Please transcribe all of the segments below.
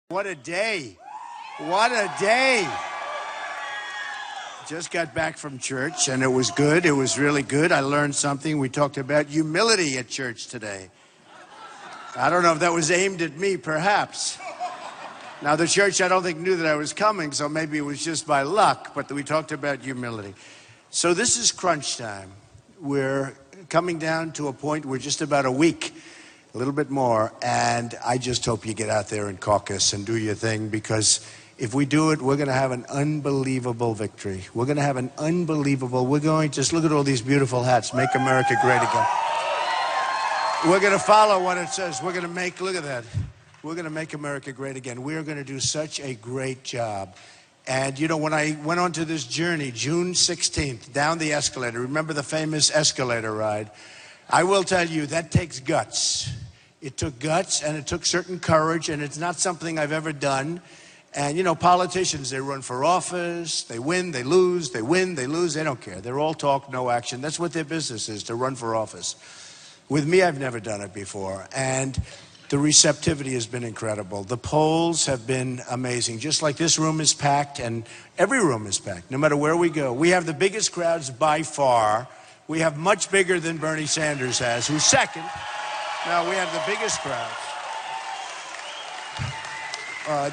What a day. What a day. Just got back from church and it was good. It was really good. I learned something. We talked about humility at church today. I don't know if that was aimed at me, perhaps. Now, the church, I don't think, knew that I was coming, so maybe it was just by luck, but we talked about humility. So this is crunch time. We're coming down to a point, we're just about a week, a little bit more, and I just hope you get out there and caucus and do your thing, because if we do it, we're going to have an unbelievable victory. We're going to have an unbelievable, just look at all these beautiful hats, Make America Great Again. We're going to follow what it says. We're going to make, look at that. We're going to make America great again. We are going to do such a great job. And, you know, when I went on to this journey, June 16th, down the escalator, remember the famous escalator ride? I will tell you, that takes guts. It took guts and it took certain courage, and it's not something I've ever done. And, you know, politicians, they run for office, they win, they lose, they win, they lose, they don't care. They're all talk, no action. That's what their business is, to run for office. With me, I've never done it before. And the receptivity has been incredible. The polls have been amazing. Just like this room is packed, and every room is packed, no matter where we go. We have the biggest crowds by far. We have much bigger than Bernie Sanders has, who's second. Now, we have the biggest crowds.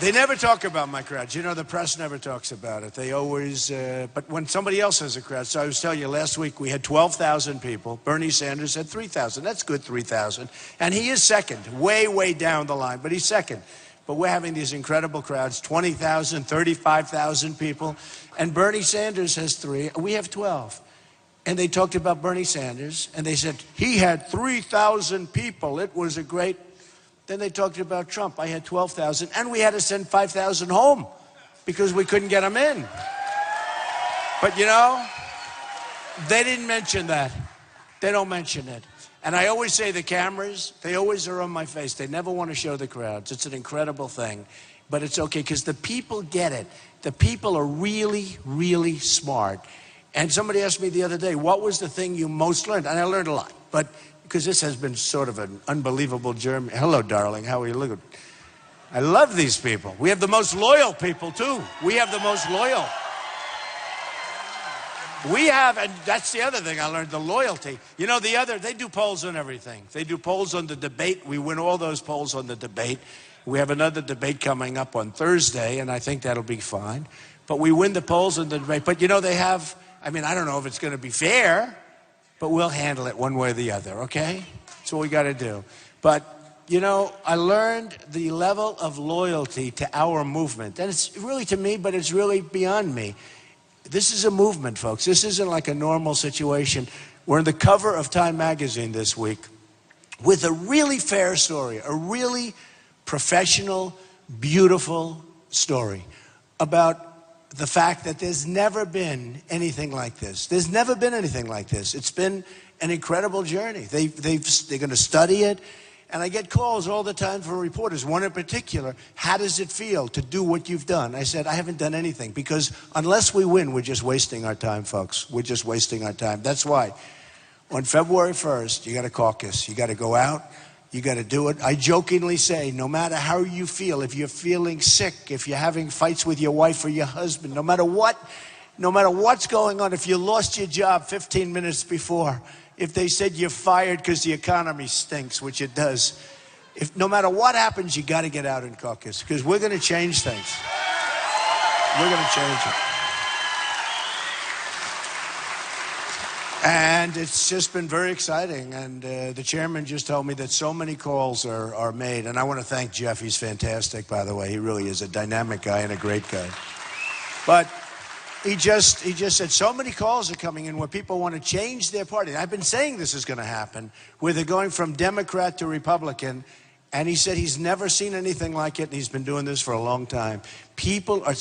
They never talk about my crowds. You know, the press never talks about it. They always, but when somebody else has a crowd, so I was telling you, last week we had 12,000 people. Bernie Sanders had 3,000. That's good, 3,000. And he is second, way, way down the line, but he's second. But we're having these incredible crowds, 20,000, 35,000 people. And Bernie Sanders has 3, we have 12. And they talked about Bernie Sanders, and they said, he had 3,000 people. It was a great. Then they talked about Trump. I had 12,000, and we had to send 5,000 home because we couldn't get them in. But, you know, they didn't mention that. They don't mention it. And I always say the cameras, they always are on my face. They never want to show the crowds. It's an incredible thing. But it's okay, because the people get it. The people are really, really smart. And somebody asked me the other day, what was the thing you most learned? And I learned a lot. But because this has been sort of an unbelievable journey. Hello, darling. How are you? Look at. I love these people. We have the most loyal people, too. We have the most loyal. We have, and that's the other thing I learned, the loyalty. You know, they do polls on everything. They do polls on the debate. We win all those polls on the debate. We have another debate coming up on Thursday, and I think that'll be fine. But we win the polls on the debate. But, you know, they have, I mean, I don't know if it's going to be fair, but we'll handle it one way or the other, okay? That's what we got to do. But, you know, I learned the level of loyalty to our movement. And it's really to me, but it's really beyond me. This is a movement, folks. This isn't like a normal situation. We're on the cover of Time magazine this week with a really fair story, a really professional, beautiful story about the fact that there's never been anything like this. There's never been anything like this. It's been an incredible journey. They're going to study it. And I get calls all the time from reporters, one in particular, how does it feel to do what you've done? I said, I haven't done anything, because unless we win, we're just wasting our time, folks. We're just wasting our time. That's why on February 1st, you got to caucus. You got to go out. You got to do it. I jokingly say, no matter how you feel, if you're feeling sick, if you're having fights with your wife or your husband, no matter what's going on, if you lost your job 15 minutes before, if they said you're fired because the economy stinks, which it does, no matter what happens, you got to get out and caucus, because we're going to change things. We're going to change it. And it's just been very exciting. And the chairman just told me that so many calls are made. And I want to thank Jeff. He's fantastic, by the way. He really is a dynamic guy and a great guy. But he just said so many calls are coming in where people want to change their party. I've been saying this is going to happen, where they're going from Democrat to Republican. And he said he's never seen anything like it, and he's been doing this for a long time. People are,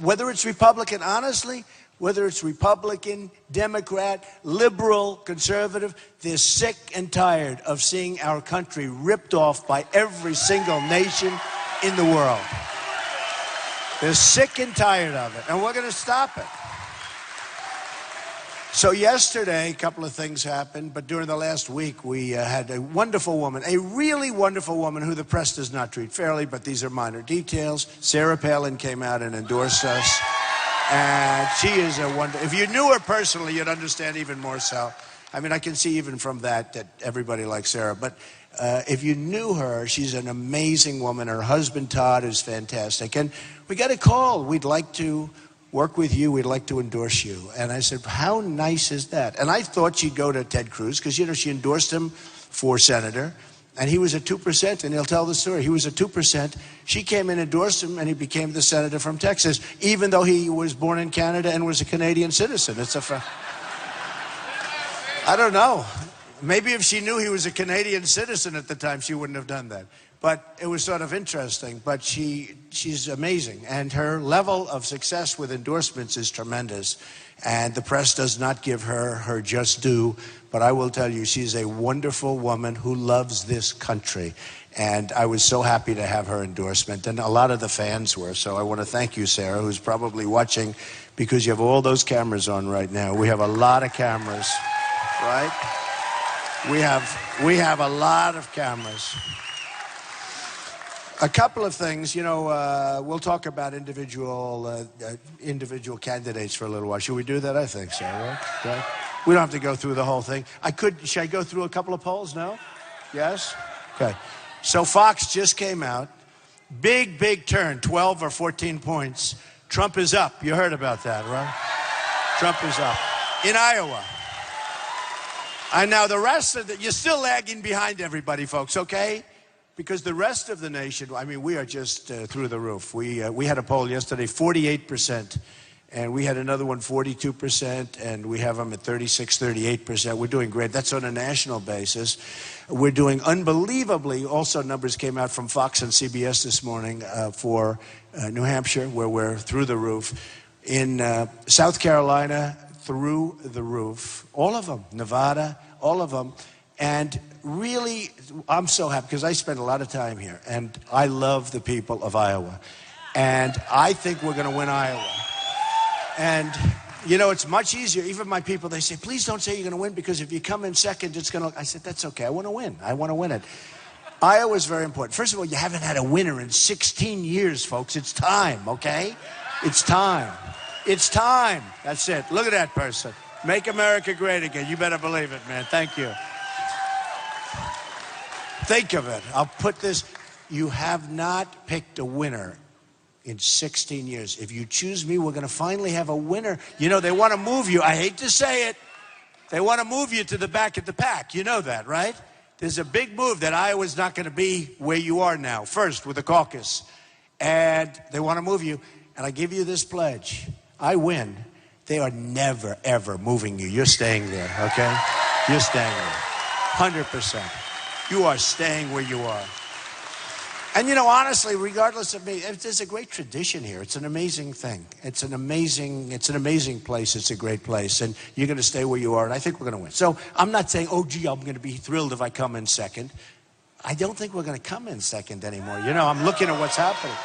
whether it's Republican, honestly, whether it's Republican, Democrat, liberal, conservative, they're sick and tired of seeing our country ripped off by every single nation in the world. They're sick and tired of it, and we're going to stop it. So yesterday, a couple of things happened, but during the last week, we had a wonderful woman, a really wonderful woman who the press does not treat fairly, but these are minor details. Sarah Palin came out and endorsed us, and she is a wonder. If you knew her personally, you'd understand even more so. I mean, I can see even from that everybody likes Sarah, but if you knew her, she's an amazing woman. Her husband, Todd, is fantastic, and we got a call. We'd like to work with you, we'd like to endorse you. And I said, how nice is that? And I thought she'd go to Ted Cruz, because, you know, she endorsed him for senator, and he was at 2%, and he'll tell the story. He was at 2%. She came and endorsed him, and he became the senator from Texas, even though he was born in Canada and was a Canadian citizen. It's a I don't know. Maybe if she knew he was a Canadian citizen at the time, she wouldn't have done that. But it was sort of interesting. But she's amazing. And her level of success with endorsements is tremendous. And the press does not give her her just due. But I will tell you, she's a wonderful woman who loves this country. And I was so happy to have her endorsement. And a lot of the fans were. So I want to thank you, Sarah, who's probably watching, because you have all those cameras on right now. We have a lot of cameras, right? We have a lot of cameras. A couple of things, you know, we'll talk about individual candidates for a little while. Should we do that? I think so, right? We don't have to go through the whole thing. Should I go through a couple of polls? No? Yes? Okay. So Fox just came out. Big turn, 12 or 14 points. Trump is up. You heard about that, right? Trump is up. In Iowa. And now the rest of you're still lagging behind everybody, folks, okay? Because the rest of the nation, I mean, we are just through the roof. We had a poll yesterday, 48%, and we had another one, 42%, and we have them at 36, 38%. We're doing great. That's on a national basis. We're doing unbelievably. Also, numbers came out from Fox and CBS this morning for New Hampshire, where we're through the roof. In South Carolina, through the roof. All of them. Nevada, all of them. And really, I'm so happy because I spend a lot of time here, and I love the people of Iowa. And I think we're going to win Iowa. And, you know, it's much easier. Even my people, they say, please don't say you're going to win, because if you come in second, it's going to... I said, that's okay. I want to win. I want to win it. Iowa is very important. First of all, you haven't had a winner in 16 years, folks. It's time, okay? It's time. It's time. That's it. Look at that person. Make America great again. You better believe it, man. Thank you. Think of it. I'll put this. You have not picked a winner in 16 years. If you choose me, we're going to finally have a winner. You know, they want to move you. I hate to say it. They want to move you to the back of the pack. You know that, right? There's a big move that Iowa's not going to be where you are now, first with the caucus. And they want to move you. And I give you this pledge. I win. They are never, ever moving you. You're staying there, okay? You're staying there. 100%. You are staying where you are. And, you know, honestly, regardless of me, there's a great tradition here. It's an amazing thing. It's an amazing place. It's a great place. And you're going to stay where you are, and I think we're going to win. So I'm not saying, oh, gee, I'm going to be thrilled if I come in second. I don't think we're going to come in second anymore. You know, I'm looking at what's happening.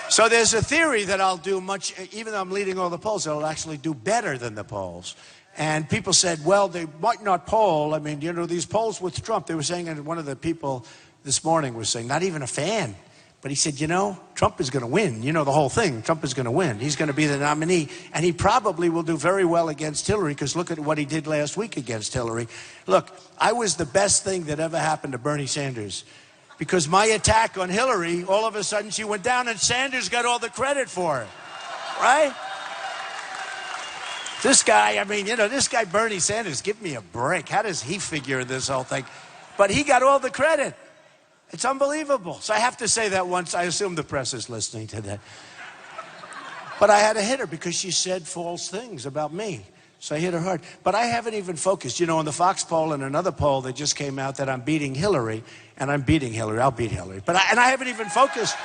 So there's a theory that I'll do much, even though I'm leading all the polls, I'll actually do better than the polls. And people said, well, they might not poll. I mean, you know, these polls with Trump, they were saying, and one of the people this morning was saying, not even a fan, but he said, you know, Trump is going to win. You know the whole thing. Trump is going to win. He's going to be the nominee. And he probably will do very well against Hillary, because look at what he did last week against Hillary. Look, I was the best thing that ever happened to Bernie Sanders, because my attack on Hillary, all of a sudden she went down and Sanders got all the credit for it, right? This guy, I mean, you know, this guy Bernie Sanders, give me a break. How does he figure this whole thing? But he got all the credit. It's unbelievable. So I have to say that once. I assume the press is listening to that. But I had to hit her because she said false things about me. So I hit her hard. But I haven't even focused. You know, in the Fox poll and another poll that just came out that I'm beating Hillary, and I'm beating Hillary. I'll beat Hillary. But I haven't even focused.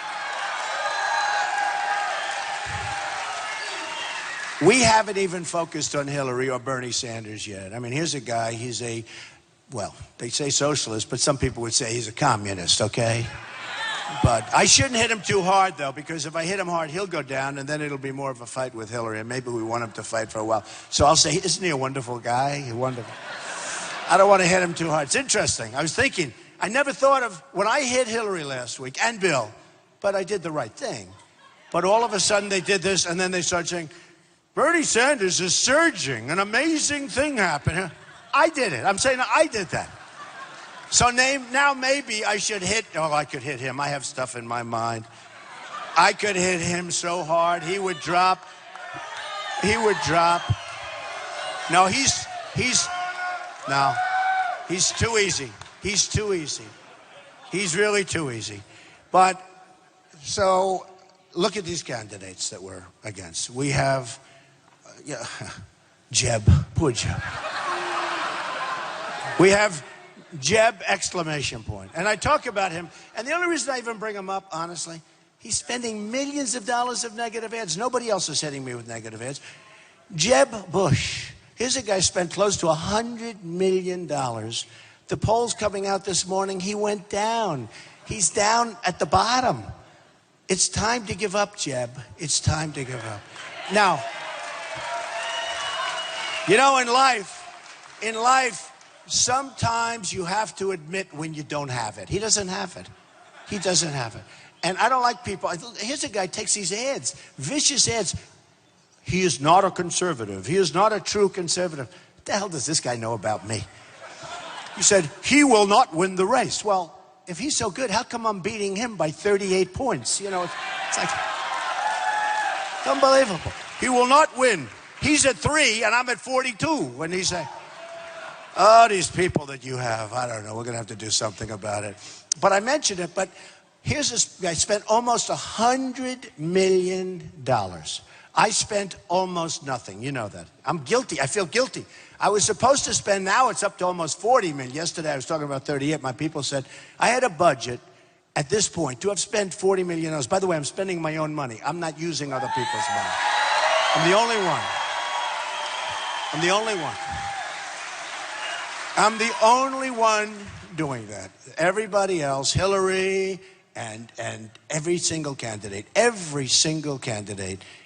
We haven't even focused on Hillary or Bernie Sanders yet. I mean, here's a guy, he's a, well, they say socialist, but some people would say he's a communist, okay? But I shouldn't hit him too hard, though, because if I hit him hard, he'll go down, and then it'll be more of a fight with Hillary, and maybe we want him to fight for a while. So I'll say, isn't he a wonderful guy? Wonderful. I don't want to hit him too hard. It's interesting. I was thinking, I never thought of, when I hit Hillary last week, and Bill, but I did the right thing. But all of a sudden they did this, and then they started saying, Bernie Sanders is surging. An amazing thing happened. I did it. I'm saying I did that. So now maybe I should hit, oh, I could hit him. I have stuff in my mind. I could hit him so hard, he would drop. He would drop. No, he's too easy. He's too easy. He's really too easy. But, so, look at these candidates that we're against. We have, Jeb, poor Jeb. We have Jeb, exclamation point. And I talk about him, and the only reason I even bring him up, honestly, he's spending millions of dollars of negative ads. Nobody else is hitting me with negative ads. Jeb Bush. Here's a guy spent close to $100 million. The polls coming out this morning, he went down. He's down at the bottom. It's time to give up, Jeb. It's time to give up. Now, you know, in life, sometimes you have to admit when you don't have it. He doesn't have it. He doesn't have it. And I don't like people. Here's a guy takes these ads, vicious ads. He is not a conservative. He is not a true conservative. What the hell does this guy know about me? He said, he will not win the race. Well, if he's so good, how come I'm beating him by 38 points? You know, it's like, it's unbelievable. He will not win. He's at 3 and I'm at 42 when he said, oh, these people that you have, I don't know, we're going to have to do something about it. But I mentioned it, but here's this guy spent almost $100 million. I spent almost nothing. You know that. I'm guilty. I feel guilty. I was supposed to spend, now it's up to almost 40 million. Yesterday I was talking about 38. My people said, I had a budget at this point to have spent $40 million. By the way, I'm spending my own money. I'm not using other people's money. I'm the only one. I'm the only one. I'm the only one doing that. Everybody else, Hillary and every single candidate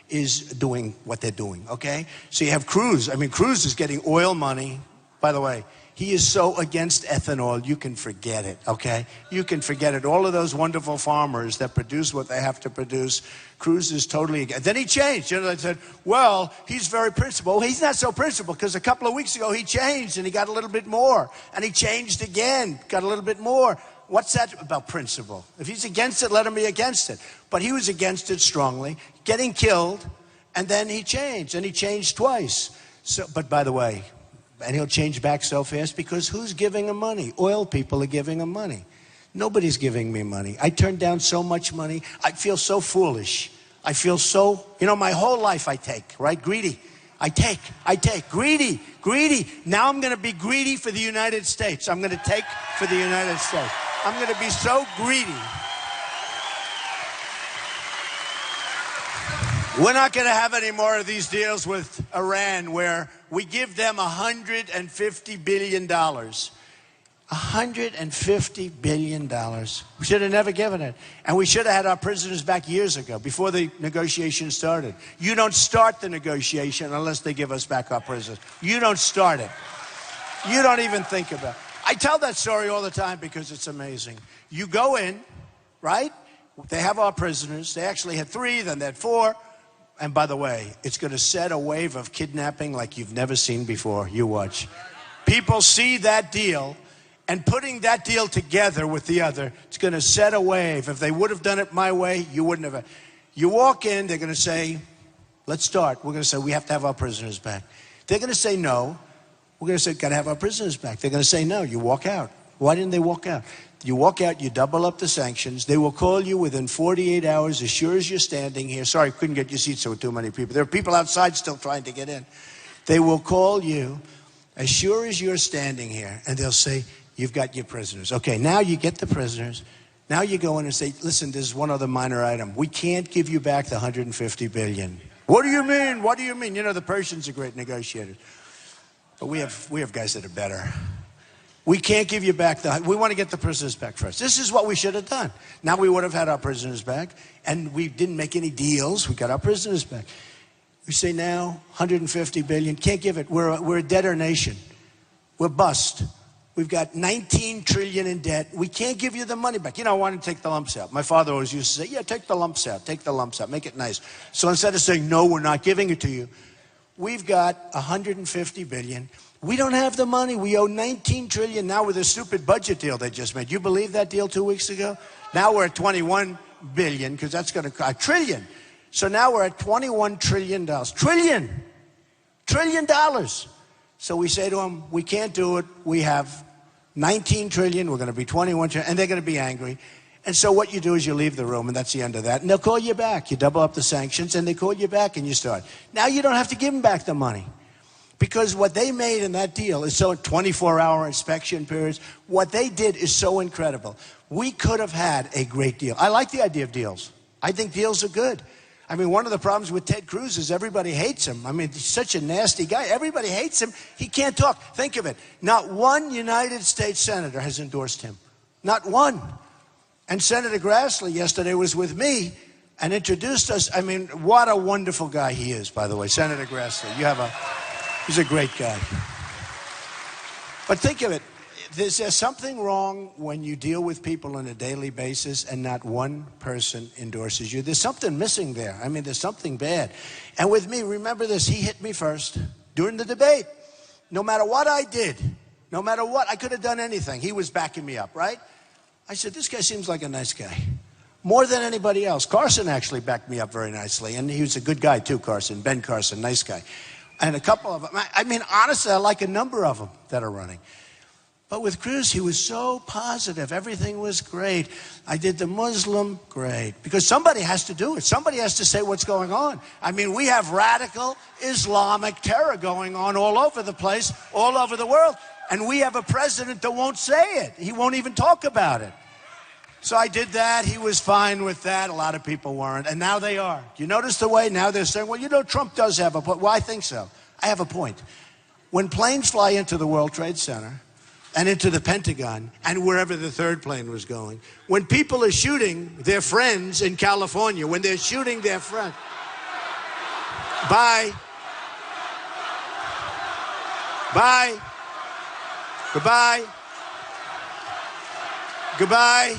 is doing what they're doing, okay? So you have Cruz. I mean, Cruz is getting oil money. By the way, he is so against ethanol, you can forget it, okay? You can forget it. All of those wonderful farmers that produce what they have to produce, Cruz is totally against. Then he changed. You know, they said, well, he's very principled. Well, he's not so principled because a couple of weeks ago he changed and he got a little bit more. And he changed again, got a little bit more. What's that about principle? If he's against it, let him be against it. But he was against it strongly, getting killed, and then he changed, and he changed twice. So, but by the way, and he'll change back so fast because who's giving him money? Oil people are giving him money. Nobody's giving me money. I turned down so much money. I feel so foolish. I feel so, you know, my whole life I take, right? Greedy. I take, greedy. Now I'm going to be greedy for the United States. I'm going to take for the United States. I'm going to be so greedy. We're not going to have any more of these deals with Iran where we give them $150 billion. $150 billion. We should have never given it. And we should have had our prisoners back years ago, before the negotiation started. You don't start the negotiation unless they give us back our prisoners. You don't start it. You don't even think about it. I tell that story all the time because it's amazing. You go in, right? They have our prisoners. They actually had 3, then they had 4. And by the way, it's going to set a wave of kidnapping like you've never seen before. You watch. People see that deal, and putting that deal together with the other, it's going to set a wave. If they would have done it my way, you wouldn't have. You walk in, they're going to say, let's start. We're going to say, we have to have our prisoners back. They're going to say no. We're going to say, got to have our prisoners back. They're going to say no. You walk out. Why didn't they walk out? You walk out, you double up the sanctions. They will call you within 48 hours as sure as you're standing here. Sorry, couldn't get your seats, there were too many people. There are people outside still trying to get in. They will call you as sure as you're standing here, and they'll say, you've got your prisoners. Okay, now you get the prisoners. Now you go in and say, listen, there's one other minor item. We can't give you back the $150 billion. What do you mean? What do you mean? You know, the Persians are great negotiators. But we have guys that are better. We can't give you back we want to get the prisoners back first. This is what we should have done. Now we would have had our prisoners back, and we didn't make any deals. We got our prisoners back. We say now, 150 billion, can't give it. We're a debtor nation. We're bust. We've got 19 trillion in debt. We can't give you the money back. You know, I want to take the lumps out. My father always used to say, yeah, take the lumps out, make it nice. So instead of saying, no, we're not giving it to you, we've got 150 billion. We don't have the money. We owe 19 trillion now with a stupid budget deal they just made. You believe that deal 2 weeks ago? Now we're at 21 billion, because that's going to cost a trillion. So now we're at $21 trillion. Trillion dollars. So we say to them, we can't do it. We have 19 trillion. We're going to be 21 trillion. And they're going to be angry. And so what you do is you leave the room, and that's the end of that. And they'll call you back. You double up the sanctions, and they call you back, and you start. Now you don't have to give them back the money. Because what they made in that deal is so 24-hour inspection periods. What they did is so incredible. We could have had a great deal. I like the idea of deals. I think deals are good. I mean, one of the problems with Ted Cruz is everybody hates him. I mean, he's such a nasty guy. Everybody hates him. He can't talk. Think of it. Not one United States senator has endorsed him. Not one. And Senator Grassley yesterday was with me and introduced us. I mean, what a wonderful guy he is, by the way, Senator Grassley. He's a great guy. But think of it. There's something wrong when you deal with people on a daily basis and not one person endorses you. There's something missing there. I mean, there's something bad. And with me, remember this, he hit me first during the debate. No matter what I did, no matter what, I could have done anything. He was backing me up, right? I said, this guy seems like a nice guy. More than anybody else. Carson actually backed me up very nicely. And he was a good guy too, Carson. Ben Carson, nice guy. And a couple of them. I mean, honestly, I like a number of them that are running. But with Cruz, he was so positive. Everything was great. I did the Muslim, great. Because somebody has to do it. Somebody has to say what's going on. I mean, we have radical Islamic terror going on all over the place, all over the world. And we have a president that won't say it. He won't even talk about it. So I did that. He was fine with that. A lot of people weren't. And now they are. You notice the way now they're saying, well, you know, Trump does have a point. Well, I think so. I have a point. When planes fly into the World Trade Center and into the Pentagon and wherever the third plane was going, when people are shooting their friends in California, when they're shooting their friends, bye. Goodbye. Goodbye.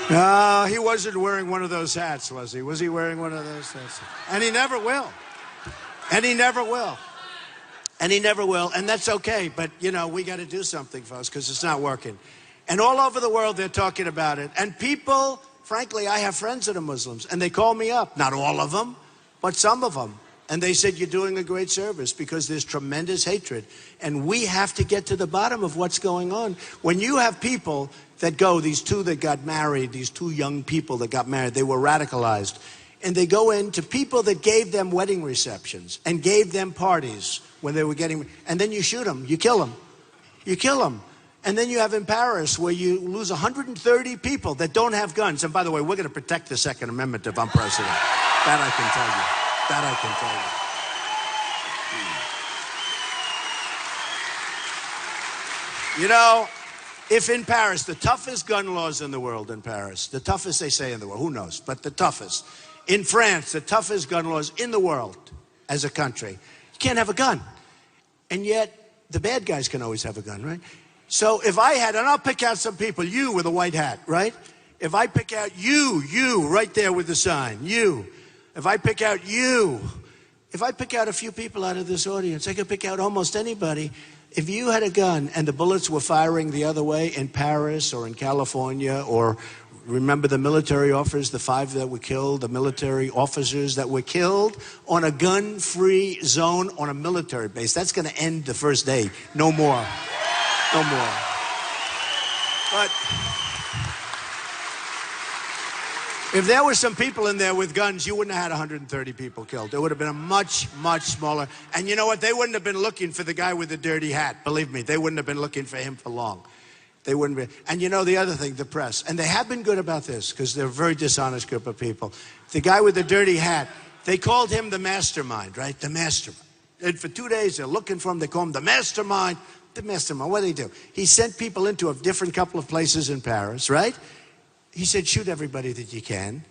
No, he wasn't wearing one of those hats, was he? Was he wearing one of those hats? And he never will. And he never will. And he never will. And that's okay. But, you know, we got to do something, folks, because it's not working. And all over the world, they're talking about it. And people, frankly, I have friends that are Muslims, and they call me up. Not all of them, but some of them. And they said, you're doing a great service because there's tremendous hatred. And we have to get to the bottom of what's going on. When you have people that go, these two that got married, these two young people that got married, they were radicalized. And they go into people that gave them wedding receptions and gave them parties when they were getting, and then you shoot them, you kill them. You kill them. And then you have in Paris where you lose 130 people that don't have guns. And by the way, we're going to protect the Second Amendment if I'm president. That I can tell you. That I can tell you. You know, if in Paris, the toughest gun laws in the world in Paris, the toughest they say in the world, who knows, but the toughest. In France, the toughest gun laws in the world as a country. You can't have a gun. And yet, the bad guys can always have a gun, right? So if I had, and I'll pick out some people, you with a white hat, right? If I pick out you right there with the sign, you. If I pick out you, if I pick out a few people out of this audience, I could pick out almost anybody. If you had a gun and the bullets were firing the other way in Paris or in California, or remember the military officers, the 5 that were killed, the military officers that were killed on a gun-free zone on a military base. That's going to end the first day. No more. No more. But if there were some people in there with guns, you wouldn't have had 130 people killed. It would have been a much, much smaller. And you know what? They wouldn't have been looking for the guy with the dirty hat. Believe me, they wouldn't have been looking for him for long. They wouldn't be. And you know the other thing, the press. And they have been good about this because they're a very dishonest group of people. The guy with the dirty hat, they called him the mastermind, right? The mastermind. And for 2 days, they're looking for him. They call him the mastermind. The mastermind. What did he do? He sent people into a different couple of places in Paris, right? He said, shoot everybody that you can.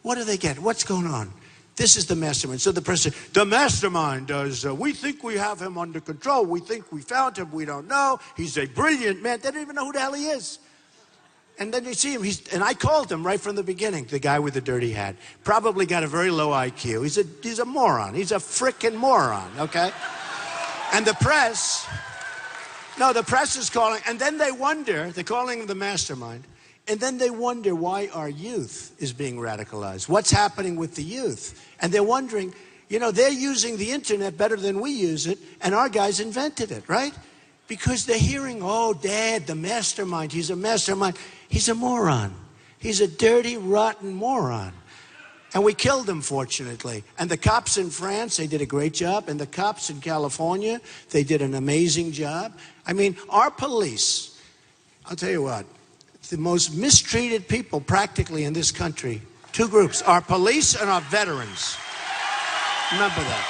What do they get? What's going on? This is the mastermind. So the press said, the mastermind does, we think we have him under control. We think we found him. We don't know. He's a brilliant man. They don't even know who the hell he is. And then you see him. And I called him right from the beginning, the guy with the dirty hat. Probably got a very low IQ. He's a moron. He's a frickin' moron, okay? And the press is calling. And then they wonder, they're calling him the mastermind. And then they wonder why our youth is being radicalized. What's happening with the youth? And they're wondering, you know, they're using the internet better than we use it, and our guys invented it, right? Because they're hearing, oh, Dad, the mastermind, he's a mastermind. He's a moron. He's a dirty, rotten moron. And we killed him, fortunately. And the cops in France, they did a great job. And the cops in California, they did an amazing job. I mean, our police, I'll tell you what, the most mistreated people practically in this country, 2 groups, our police and our veterans. Remember that.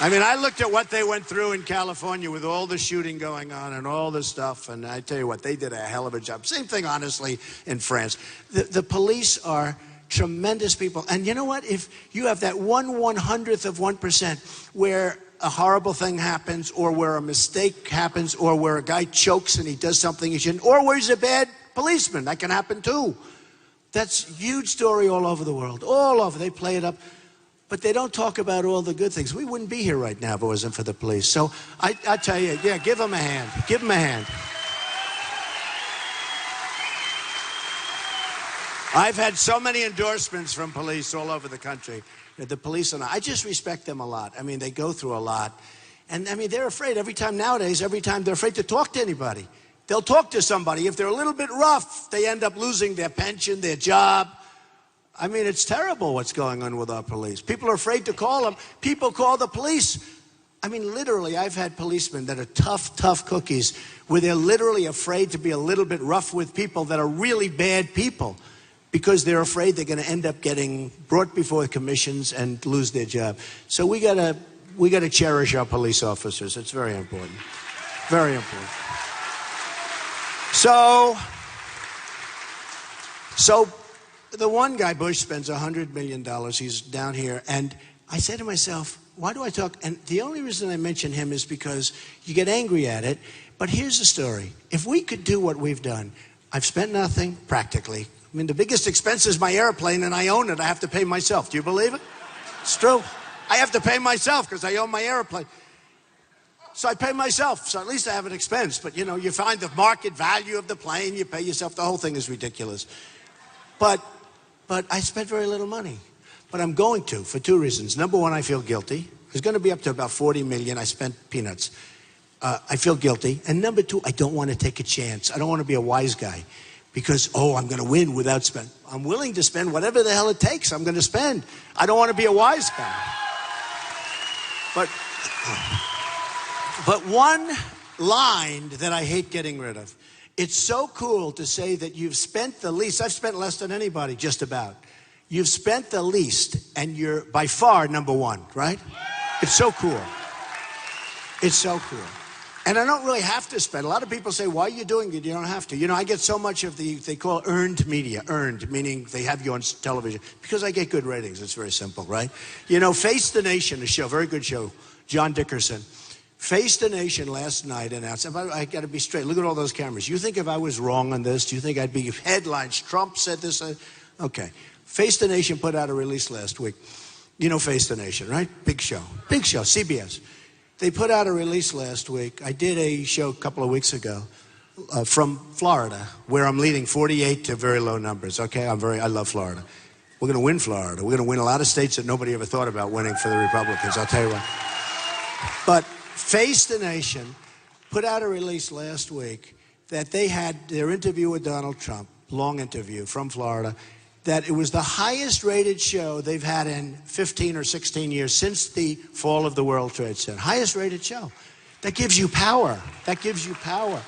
I mean, I looked at what they went through in California with all the shooting going on and all this stuff, and I tell you what, they did a hell of a job. Same thing, honestly, in France. The police are tremendous people. And you know what? If you have that 1/100th of 1% where a horrible thing happens, or where a mistake happens, or where a guy chokes and he does something he shouldn't, or where he's a bad policeman, that can happen too. That's a huge story all over the world. All over. They play it up. But they don't talk about all the good things. We wouldn't be here right now if it wasn't for the police. So I tell you, yeah, give them a hand. Give them a hand. I've had so many endorsements from police all over the country. The police and I just respect them a lot. I mean, they go through a lot. And I mean, they're afraid every time they're afraid to talk to anybody. They'll talk to somebody. If they're a little bit rough, they end up losing their pension, their job. I mean, it's terrible what's going on with our police. People are afraid to call them. People call the police. I mean, literally, I've had policemen that are tough, tough cookies, where they're literally afraid to be a little bit rough with people that are really bad people, because they're afraid they're going to end up getting brought before commissions and lose their job. So we gotta cherish our police officers. It's very important. Very important. So the one guy, Bush, spends $100 million. He's down here. And I said to myself, why do I talk? And the only reason I mention him is because you get angry at it. But here's the story. If we could do what we've done, I've spent nothing, practically. I mean, the biggest expense is my airplane, and I own it. I have to pay myself. Do you believe it? It's true. I have to pay myself because I own my airplane. So I pay myself. So at least I have an expense. But, you know, you find the market value of the plane, you pay yourself. The whole thing is ridiculous. But I spent very little money. But I'm going to, for 2 reasons. Number one, I feel guilty. It's going to be up to about $40 million. I spent peanuts. I feel guilty. And number two, I don't want to take a chance. I don't want to be a wise guy. Because, I'm going to win without spending. I'm willing to spend whatever the hell it takes. I'm going to spend. I don't want to be a wise guy. But one line that I hate getting rid of. It's so cool to say that you've spent the least. I've spent less than anybody, just about. You've spent the least, and you're by far number one, right? It's so cool. It's so cool. And I don't really have to spend. A lot of people say, why are you doing it? You don't have to. You know, I get so much of they call earned media. Earned, meaning they have you on television. Because I get good ratings. It's very simple, right? You know, Face the Nation, a show, very good show. John Dickerson. Face the Nation last night announced, I got to be straight. Look at all those cameras. You think if I was wrong on this, do you think I'd be headlines? Trump said this. Okay. Face the Nation put out a release last week. You know Face the Nation, right? Big show, CBS. They put out a release last week. I did a show a couple of weeks ago from Florida, where I'm leading 48 to very low numbers. Okay, I love Florida. We're going to win Florida. We're going to win a lot of states that nobody ever thought about winning for the Republicans. I'll tell you what. But Face the Nation put out a release last week that they had their interview with Donald Trump, long interview from Florida, that it was the highest rated show they've had in 15 or 16 years since the fall of the World Trade Center. Highest rated show. That gives you power. That gives you power.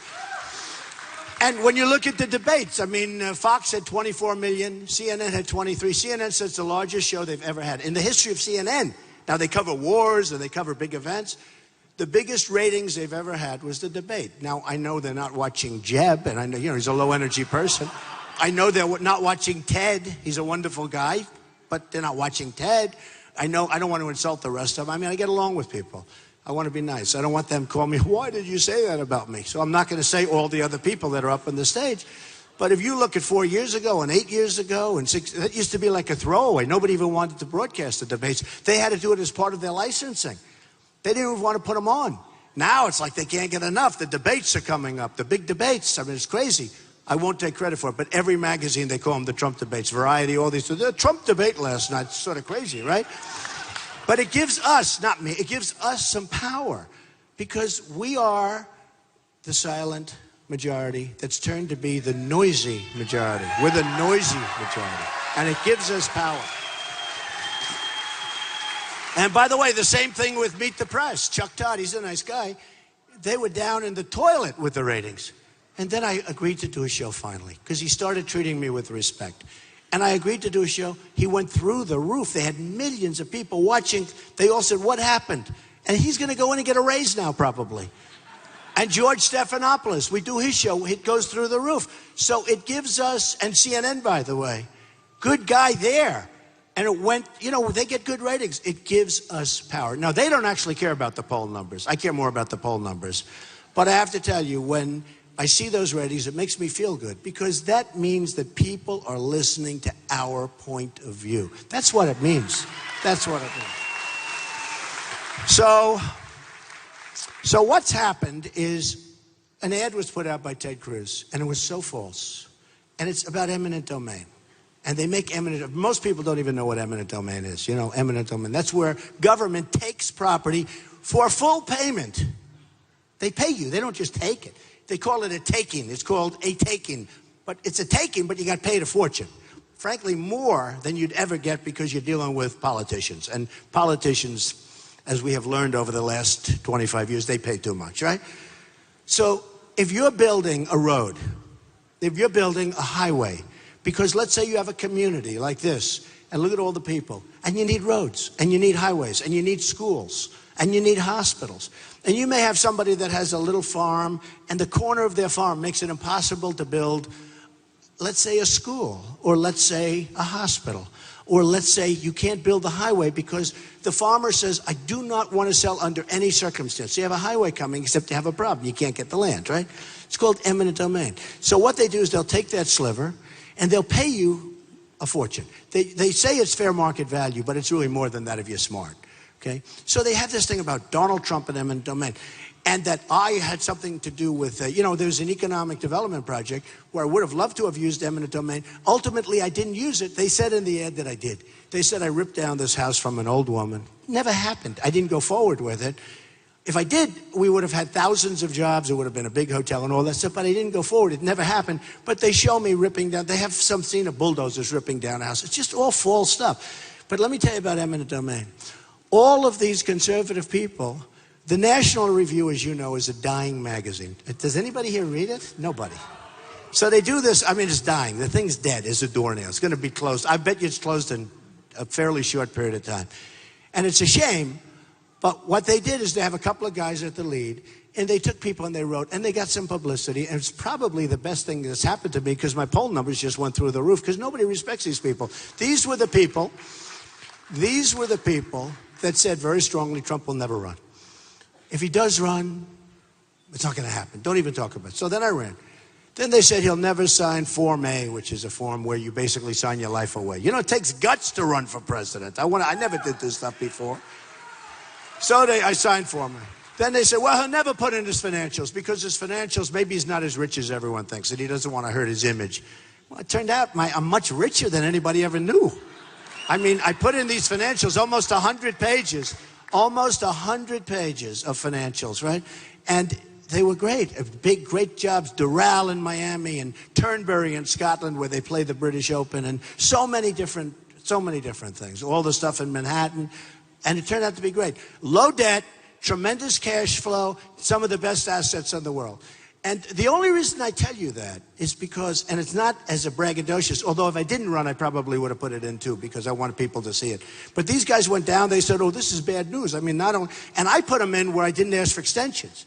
And when you look at the debates, I mean, Fox had 24 million, CNN had 23. CNN says it's the largest show they've ever had in the history of CNN. Now, they cover wars and they cover big events. The biggest ratings they've ever had was the debate. Now, I know they're not watching Jeb, and I know, he's a low-energy person. I know they're not watching Ted. He's a wonderful guy, but they're not watching Ted. I know I don't want to insult the rest of them. I mean, I get along with people. I want to be nice. I don't want them to call me, why did you say that about me? So I'm not going to say all the other people that are up on the stage. But if you look at 4 years ago and 8 years ago and 6, that used to be like a throwaway. Nobody even wanted to broadcast the debates. They had to do it as part of their licensing. They didn't even want to put them on. Now it's like they can't get enough. The debates are coming up, the big debates. I mean, it's crazy. I won't take credit for it, but every magazine, they call them the Trump debates. Variety, all these. The Trump debate last night, it's sort of crazy, right? But it gives us, not me, it gives us some power because we are the silent majority that's turned to be the noisy majority. We're the noisy majority, and it gives us power. And by the way, the same thing with Meet the Press. Chuck Todd, he's a nice guy. They were down in the toilet with the ratings. And then I agreed to do a show finally because he started treating me with respect. And I agreed to do a show. He went through the roof. They had millions of people watching. They all said, what happened? And he's going to go in and get a raise now, probably. And George Stephanopoulos, we do his show. It goes through the roof. So it gives us, and CNN, by the way, good guy there. And it went, they get good ratings. It gives us power. Now, they don't actually care about the poll numbers. I care more about the poll numbers. But I have to tell you, when I see those ratings, it makes me feel good because that means that people are listening to our point of view. That's what it means. That's what it means. So what's happened is an ad was put out by Ted Cruz, and it was so false. And it's about eminent domain. And they make most people don't even know what eminent domain is. Eminent domain. That's where government takes property for full payment. They pay you. They don't just take it. They call it a taking. It's called a taking. But it's a taking, but you got paid a fortune. Frankly, more than you'd ever get because you're dealing with politicians. And politicians, as we have learned over the last 25 years, they pay too much, right? So if you're building a road, if you're building a highway, because let's say you have a community like this, and look at all the people, and you need roads, and you need highways, and you need schools, and you need hospitals. And you may have somebody that has a little farm, and the corner of their farm makes it impossible to build, let's say, a school, or let's say a hospital, or let's say you can't build the highway because the farmer says, I do not want to sell under any circumstance. So you have a highway coming, except you have a problem. You can't get the land, right? It's called eminent domain. So what they do is they'll take that sliver, and they'll pay you a fortune. They say it's fair market value, but it's really more than that if you're smart. Okay? So they have this thing about Donald Trump and eminent domain. And that I had something to do with, there's an economic development project where I would have loved to have used eminent domain. Ultimately, I didn't use it. They said in the ad that I did. They said I ripped down this house from an old woman. Never happened. I didn't go forward with it. If I did, we would have had thousands of jobs. It would have been a big hotel and all that stuff, but I didn't go forward. It never happened. But they show me ripping down. They have some scene of bulldozers ripping down a house. It's just all false stuff. But let me tell you about eminent domain. All of these conservative people, the National Review, as you know, is a dying magazine. Does anybody here read it? Nobody. So they do this. I mean, it's dying. The thing's dead as a doornail. It's going to be closed. I bet you it's closed in a fairly short period of time. And it's a shame. But what they did is they have a couple of guys at the lead, and they took people and they wrote, and they got some publicity. And it's probably the best thing that's happened to me because my poll numbers just went through the roof because nobody respects these people. These were the people that said very strongly Trump will never run. If he does run, it's not going to happen. Don't even talk about it. So then I ran. Then they said he'll never sign Form A, which is a form where you basically sign your life away. You know, it takes guts to run for president. I never did this stuff before. So I signed Form A. Then they said, well, he'll never put in his financials because his financials, maybe he's not as rich as everyone thinks, and he doesn't want to hurt his image. Well, it turned out I'm much richer than anybody ever knew. I mean, I put in these financials, almost 100 pages of financials, right? And they were great, great jobs. Doral in Miami and Turnberry in Scotland, where they play the British Open, and so many different things. All the stuff in Manhattan, and it turned out to be great. Low debt, tremendous cash flow, some of the best assets in the world. And the only reason I tell you that is because, and it's not as a braggadocious, although if I didn't run, I probably would have put it in too, because I wanted people to see it. But these guys went down, they said, oh, this is bad news. I mean, and I put them in where I didn't ask for extensions.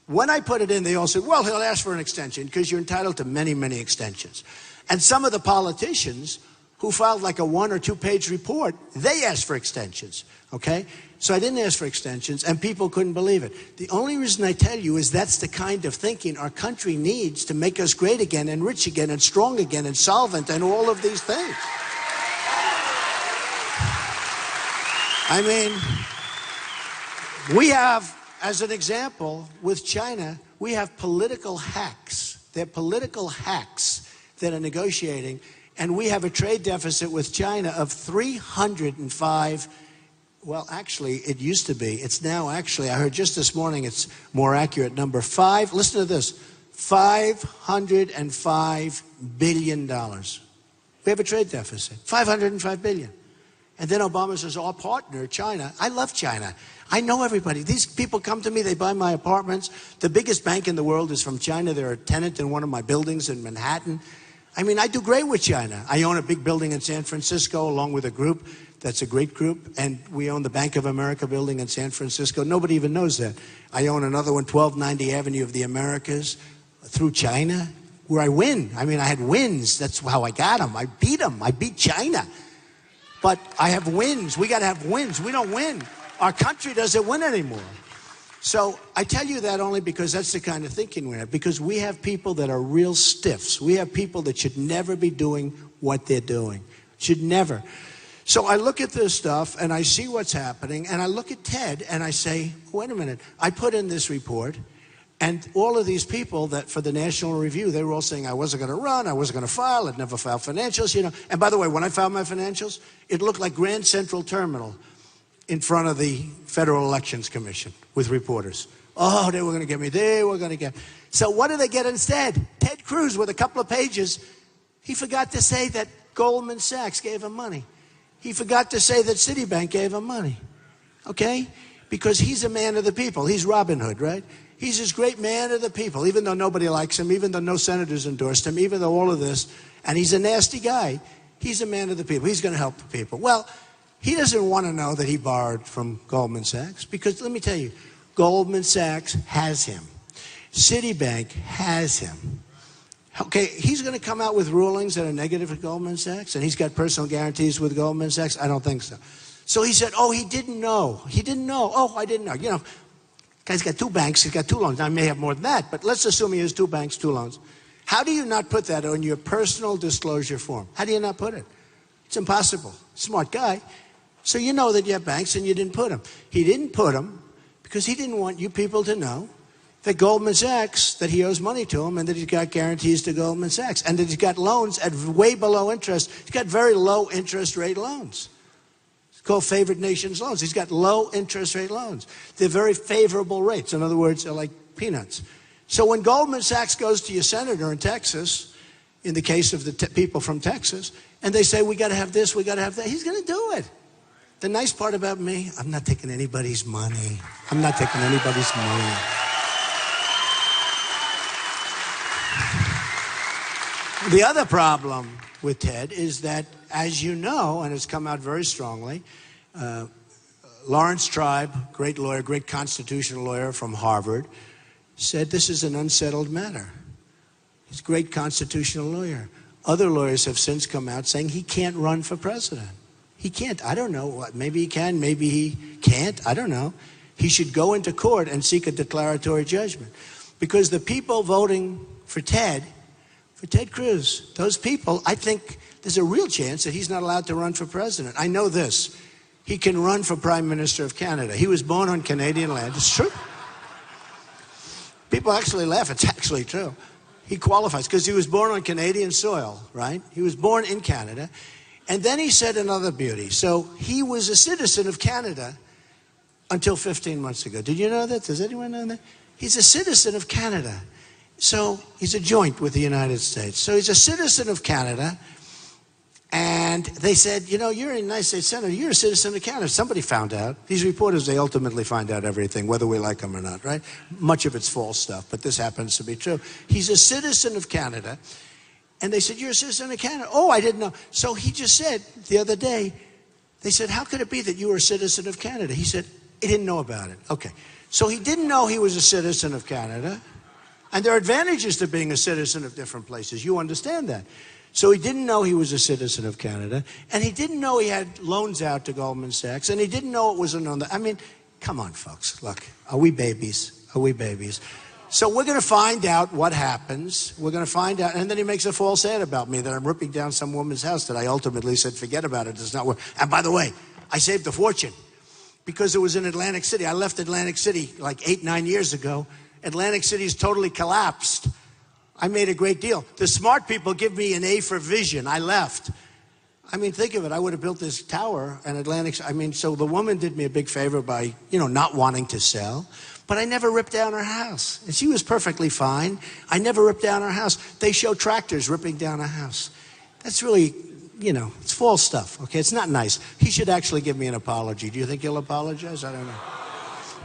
When I put it in, they all said, well, he'll ask for an extension because you're entitled to many, many extensions. And some of the politicians who filed like a 1 or 2 page report, they asked for extensions, okay? So I didn't ask for extensions, and people couldn't believe it. The only reason I tell you is that's the kind of thinking our country needs to make us great again and rich again and strong again and solvent and all of these things. I mean, we have, as an example, with China, we have political hacks. They're political hacks that are negotiating, and we have a trade deficit with China of 305. Well, actually, it used to be. It's now actually, I heard just this morning, it's more accurate, number 5. Listen to this, $505 billion. We have a trade deficit, $505 billion. And then Obama says, our partner, China. I love China. I know everybody. These people come to me, they buy my apartments. The biggest bank in the world is from China. They're a tenant in one of my buildings in Manhattan. I mean, I do great with China. I own a big building in San Francisco along with a group. That's a great group. And we own the Bank of America building in San Francisco. Nobody even knows that. I own another one, 1290 Avenue of the Americas, through China, where I win. I mean, I had wins. That's how I got them. I beat them. I beat China. But I have wins. We got to have wins. We don't win. Our country doesn't win anymore. So I tell you that only because that's the kind of thinking we have. Because we have people that are real stiffs. We have people that should never be doing what they're doing. Should never. So I look at this stuff and I see what's happening, and I look at Ted and I say, wait a minute, I put in this report, and all of these people that for the National Review, they were all saying I wasn't going to run, I wasn't going to file, I'd never filed financials, you know. And by the way, when I filed my financials, it looked like Grand Central Terminal in front of the Federal Elections Commission with reporters. Oh, they were going to get me, they were going to get me. So what did they get instead? Ted Cruz with a couple of pages, he forgot to say that Goldman Sachs gave him money. He forgot to say that Citibank gave him money, okay? Because he's a man of the people. He's Robin Hood, right? He's this great man of the people, even though nobody likes him, even though no senators endorsed him, even though all of this, and he's a nasty guy. He's a man of the people. He's going to help the people. Well, he doesn't want to know that he borrowed from Goldman Sachs, because let me tell you, Goldman Sachs has him. Citibank has him. Okay, he's going to come out with rulings that are negative for Goldman Sachs, and he's got personal guarantees with Goldman Sachs? I don't think so. So he said, oh, he didn't know. He didn't know. Oh, I didn't know. You know, guy's got 2 banks, he's got 2 loans. Now, I may have more than that, but let's assume he has 2 banks, 2 loans. How do you not put that on your personal disclosure form? How do you not put it? It's impossible. Smart guy. So you know that you have banks and you didn't put them. He didn't put them because he didn't want you people to know that Goldman Sachs, that he owes money to him, and that he's got guarantees to Goldman Sachs, and that he's got loans at way below interest. He's got very low interest rate loans. It's called favored nations loans. He's got low interest rate loans. They're very favorable rates. In other words, they're like peanuts. So when Goldman Sachs goes to your senator in Texas, in the case of the people from Texas, and they say, we got to have this, we got to have that, he's going to do it. The nice part about me, I'm not taking anybody's money. I'm not taking anybody's money. The other problem with Ted is that, as you know, and it's come out very strongly, Lawrence Tribe, great lawyer, great constitutional lawyer from Harvard, said this is an unsettled matter. He's a great constitutional lawyer. Other lawyers have since come out saying he can't run for president. He can't. I don't know. Maybe he can, maybe he can't. I don't know. He should go into court and seek a declaratory judgment. Because the people voting for Ted For Ted Cruz, those people, I think there's a real chance that he's not allowed to run for president. I know this. He can run for Prime Minister of Canada. He was born on Canadian land. It's true. People actually laugh. It's actually true. He qualifies because he was born on Canadian soil, right? He was born in Canada. And then he said another beauty. So he was a citizen of Canada until 15 months ago. Did you know that? Does anyone know that? He's a citizen of Canada. So he's a joint with the United States. So he's a citizen of Canada. And they said, you know, you're a United States Senator. You're a citizen of Canada. Somebody found out. These reporters, they ultimately find out everything, whether we like them or not, right? Much of it's false stuff, but this happens to be true. He's a citizen of Canada. And they said, you're a citizen of Canada? Oh, I didn't know. So he just said the other day, they said, how could it be that you were a citizen of Canada? He said, he didn't know about it. Okay. So he didn't know he was a citizen of Canada. And there are advantages to being a citizen of different places. You understand that. So he didn't know he was a citizen of Canada, and he didn't know he had loans out to Goldman Sachs, and he didn't know it was another. I mean, come on, folks. Look, are we babies? Are we babies? So we're going to find out what happens. We're going to find out. And then he makes a false ad about me that I'm ripping down some woman's house that I ultimately said, forget about it. It's not work. And by the way, I saved a fortune because it was in Atlantic City. I left Atlantic City like 8, 9 years ago. Atlantic City's totally collapsed. I made a great deal. The smart people give me an A for vision. I left. I mean, think of it. I would have built this tower in Atlantic. I mean, so the woman did me a big favor by, you know, not wanting to sell. But I never ripped down her house. And she was perfectly fine. I never ripped down her house. They show tractors ripping down a house. That's really, you know, it's false stuff, okay? It's not nice. He should actually give me an apology. Do you think he'll apologize? I don't know.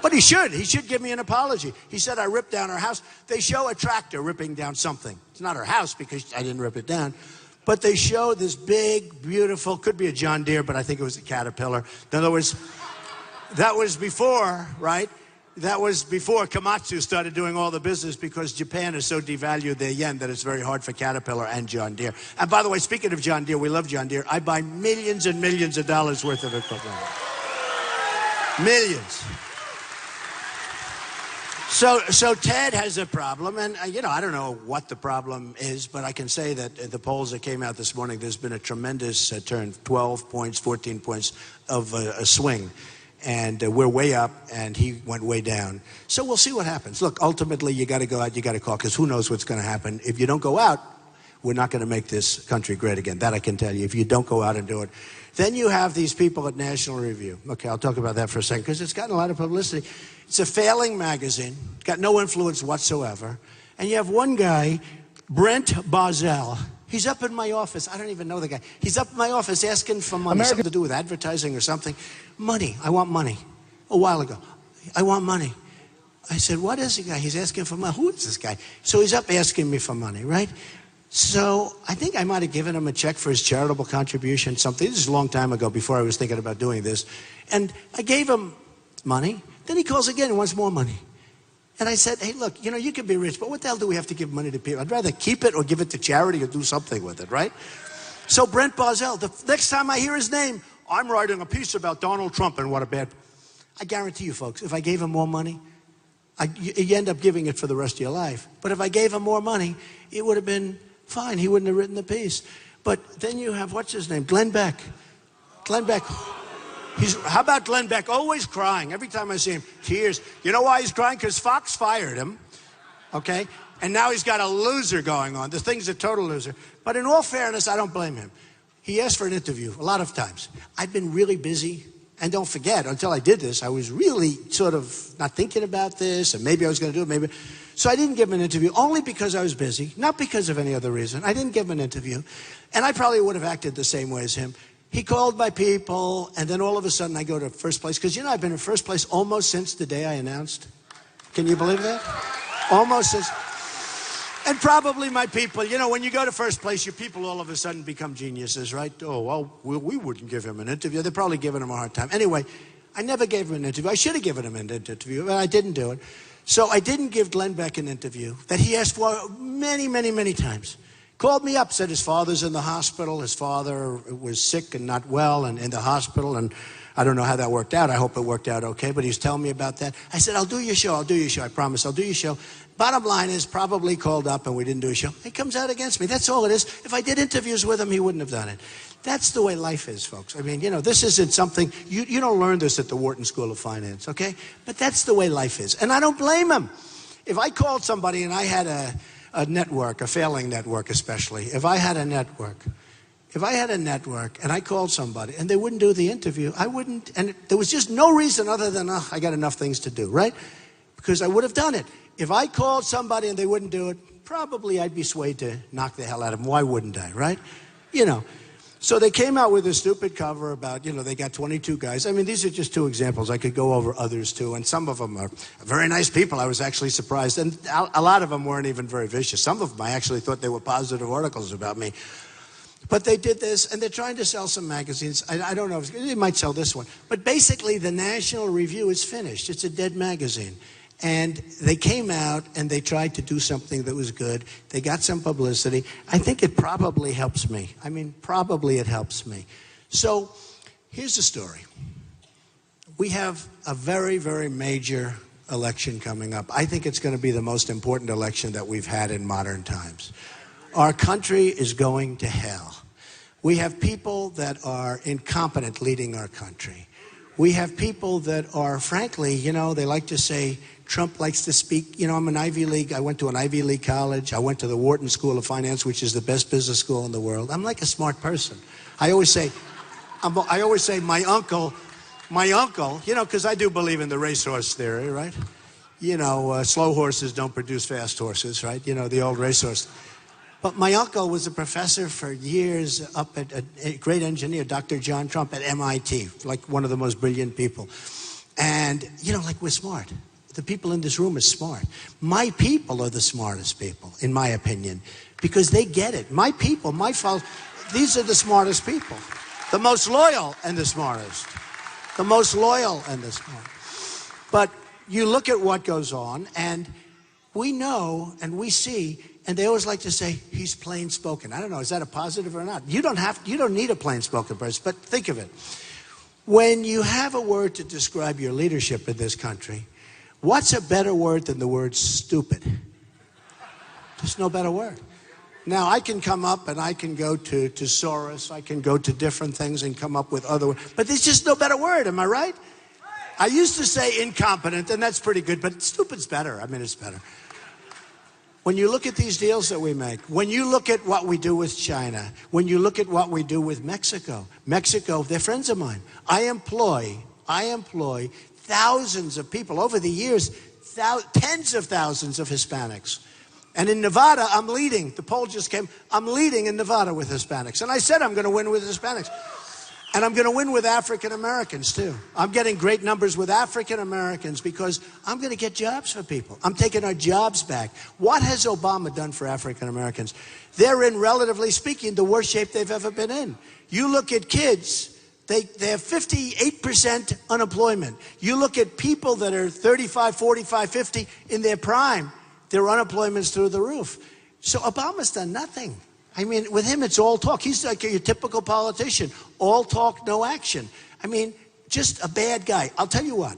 But he should. He should give me an apology. He said I ripped down her house. They show a tractor ripping down something. It's not her house because I didn't rip it down. But they show this big, beautiful, could be a John Deere, but I think it was a Caterpillar. In other words, that was before, right? That was before Komatsu started doing all the business because Japan has so devalued their yen that it's very hard for Caterpillar and John Deere. And by the way, speaking of John Deere, we love John Deere. I buy millions and millions of dollars worth of equipment. Millions. So Ted has a problem, and you know, I don't know what the problem is, but I can say that the polls that came out this morning, there's been a tremendous turn, 12 points, 14 points of a swing, and we're way up, and he went way down. So we'll see what happens. Look, ultimately, you got to go out, you got to call, because who knows what's going to happen. If you don't go out, we're not going to make this country great again. That I can tell you, if you don't go out and do it. Then you have these people at National Review. Okay, I'll talk about that for a second, because it's gotten a lot of publicity. It's a failing magazine, got no influence whatsoever. And you have one guy, Brent Bozell. He's up in my office. I don't even know the guy. He's up in my office asking for money. Something to do with advertising or something. Money. I want money. A while ago. I want money. I said, what is the guy? He's asking for money. Who is this guy? So he's up asking me for money, right? So I think I might have given him a check for his charitable contribution, something. This is a long time ago, before I was thinking about doing this. And I gave him money. Then he calls again and wants more money. And I said, hey, look, you know, you can be rich, but what the hell do we have to give money to people? I'd rather keep it or give it to charity or do something with it, right? So Brent Bozell, the next time I hear his name, I'm writing a piece about Donald Trump and what a bad... I guarantee you, folks, if I gave him more money, you end up giving it for the rest of your life. But if I gave him more money, it would have been fine. He wouldn't have written the piece. But then you have, what's his name? Glenn Beck. Glenn Beck. How about Glenn Beck? Always crying. Every time I see him, tears. You know why he's crying? Because Fox fired him, okay? And now he's got a loser going on. The thing's a total loser. But in all fairness, I don't blame him. He asked for an interview a lot of times. I've been really busy. And don't forget, until I did this, I was really sort of not thinking about this, and maybe I was going to do it, maybe. So I didn't give him an interview, only because I was busy, not because of any other reason. I didn't give him an interview. And I probably would have acted the same way as him. He called my people, and then all of a sudden I go to first place. Because, you know, I've been in first place almost since the day I announced. Can you believe that? Almost since. And probably my people, you know, when you go to first place, your people all of a sudden become geniuses, right? Oh, well, we wouldn't give him an interview. They're probably giving him a hard time. Anyway, I never gave him an interview. I should have given him an interview, but I didn't do it. So I didn't give Glenn Beck an interview that he asked for many, many, many times. Called me up, said his father's in the hospital. His father was sick and not well and in the hospital, and I don't know how that worked out. I hope it worked out okay, but he was telling me about that. I said, I'll do your show. I promise, I'll do your show. Bottom line is, probably called up and we didn't do a show. He comes out against me. That's all it is. If I did interviews with him, he wouldn't have done it. That's the way life is, folks. I mean, this isn't something, you don't learn this at the Wharton School of Finance, okay? But that's the way life is. And I don't blame him. If I called somebody and I had a network, a failing network especially, if I had a network and I called somebody and they wouldn't do the interview, I wouldn't, and there was just no reason other than, I got enough things to do, right? Because I would have done it. If I called somebody and they wouldn't do it, probably I'd be swayed to knock the hell out of them. Why wouldn't I, right? So they came out with a stupid cover about, they got 22 guys. I mean, these are just two examples. I could go over others too, and some of them are very nice people. I was actually surprised, and a lot of them weren't even very vicious. Some of them I actually thought they were positive articles about me. But they did this, and they're trying to sell some magazines. I don't know if they might sell this one. But basically, the National Review is finished. It's a dead magazine. And they came out and they tried to do something that was good. They got some publicity. I think it probably helps me. I mean, probably it helps me. So here's the story. We have a very, very major election coming up. I think it's going to be the most important election that we've had in modern times. Our country is going to hell. We have people that are incompetent leading our country. We have people that are, frankly, they like to say, Trump likes to speak. I'm an Ivy League. I went to an Ivy League college. I went to the Wharton School of Finance, which is the best business school in the world. I'm like a smart person. I always say my uncle, because I do believe in the racehorse theory, right? Slow horses don't produce fast horses, right? The old racehorse. But my uncle was a professor for years up at a great engineer, Dr. John Trump at MIT, like one of the most brilliant people. And, we're smart. The people in this room are smart. My people are the smartest people, in my opinion, because they get it. My people, my folks, these are the smartest people. The most loyal and the smartest. The most loyal and the smartest. But you look at what goes on, and we know and we see, and they always like to say, he's plain spoken. I don't know, is that a positive or not? You don't need a plain spoken person, but think of it. When you have a word to describe your leadership in this country, what's a better word than the word stupid? There's no better word. Now, I can come up and I can go to Soros, I can go to different things and come up with other words, but there's just no better word, am I right? I used to say incompetent, and that's pretty good, but stupid's better. I mean, it's better. When you look at these deals that we make, when you look at what we do with China, when you look at what we do with Mexico, they're friends of mine. I employ thousands of people over the years, tens of thousands of Hispanics. And in Nevada, I'm leading. The poll just came. I'm leading in Nevada with Hispanics. And I said I'm going to win with Hispanics. And I'm going to win with African Americans, too. I'm getting great numbers with African Americans because I'm going to get jobs for people. I'm taking our jobs back. What has Obama done for African Americans? They're in, relatively speaking, the worst shape they've ever been in. You look at kids, they have 58% unemployment. You look at people that are 35, 45, 50 in their prime, their unemployment's through the roof. So Obama's done nothing. I mean, with him, it's all talk. He's like your typical politician. All talk, no action. I mean, just a bad guy. I'll tell you what.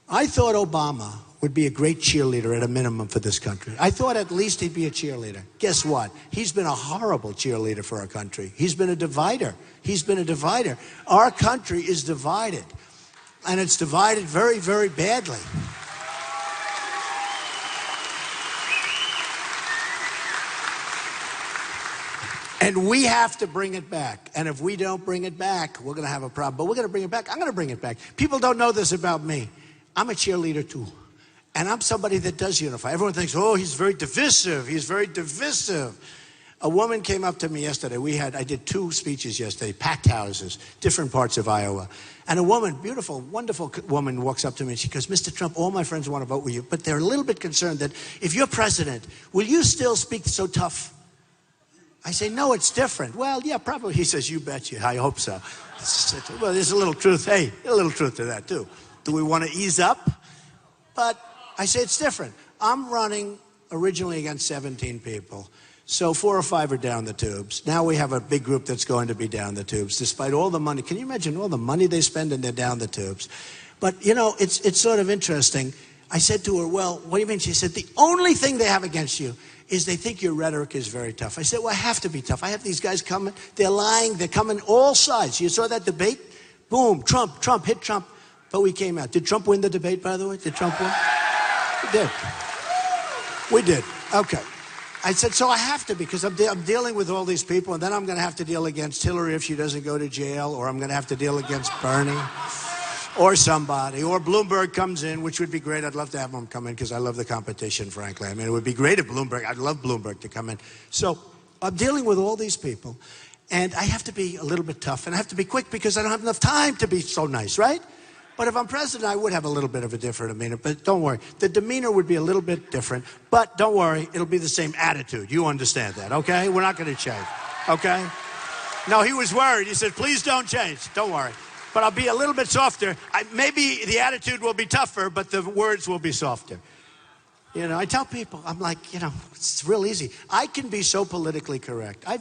I thought Obama would be a great cheerleader at a minimum for this country. I thought at least he'd be a cheerleader. Guess what? He's been a horrible cheerleader for our country. He's been a divider. Our country is divided. And it's divided very, very badly. And we have to bring it back. And if we don't bring it back, we're going to have a problem. But we're going to bring it back. I'm going to bring it back. People don't know this about me. I'm a cheerleader, too. And I'm somebody that does unify. Everyone thinks, oh, he's very divisive. A woman came up to me yesterday. I did 2 speeches yesterday, packed houses, different parts of Iowa. And a woman, beautiful, wonderful woman, walks up to me and she goes, Mr. Trump, all my friends want to vote with you, but they're a little bit concerned that if you're president, will you still speak so tough? I say, no, it's different. Well, yeah, probably. He says, you betcha. I hope so. Well, there's a little truth. Hey, a little truth to that, too. Do we want to ease up? But I say it's different. I'm running originally against 17 people. So 4 or 5 are down the tubes. Now we have a big group that's going to be down the tubes, despite all the money. Can you imagine all the money they spend and they're down the tubes? But, you know, it's sort of interesting. I said to her, well, what do you mean? She said, the only thing they have against you is they think your rhetoric is very tough. I said, well, I have to be tough. I have these guys coming. They're lying. They're coming all sides. You saw that debate? Boom, Trump, hit Trump. But we came out. Did Trump win the debate, by the way? Did Trump win? We did. We did. Okay. I said, so I have to, because I'm dealing with all these people, and then I'm going to have to deal against Hillary if she doesn't go to jail, or I'm going to have to deal against Bernie, or somebody, or Bloomberg comes in, which would be great. I'd love to have him come in, because I love the competition, frankly. I mean, it would be great if I'd love Bloomberg to come in. So I'm dealing with all these people, and I have to be a little bit tough, and I have to be quick, because I don't have enough time to be so nice, right? But if I'm president, I would have a little bit of a different demeanor. But don't worry. The demeanor would be a little bit different. But don't worry. It'll be the same attitude. You understand that, okay? We're not going to change, okay? No, he was worried. He said, please don't change. Don't worry. But I'll be a little bit softer. Maybe the attitude will be tougher, but the words will be softer. You know, I tell people, I'm like, you know, it's real easy. I can be so politically correct. I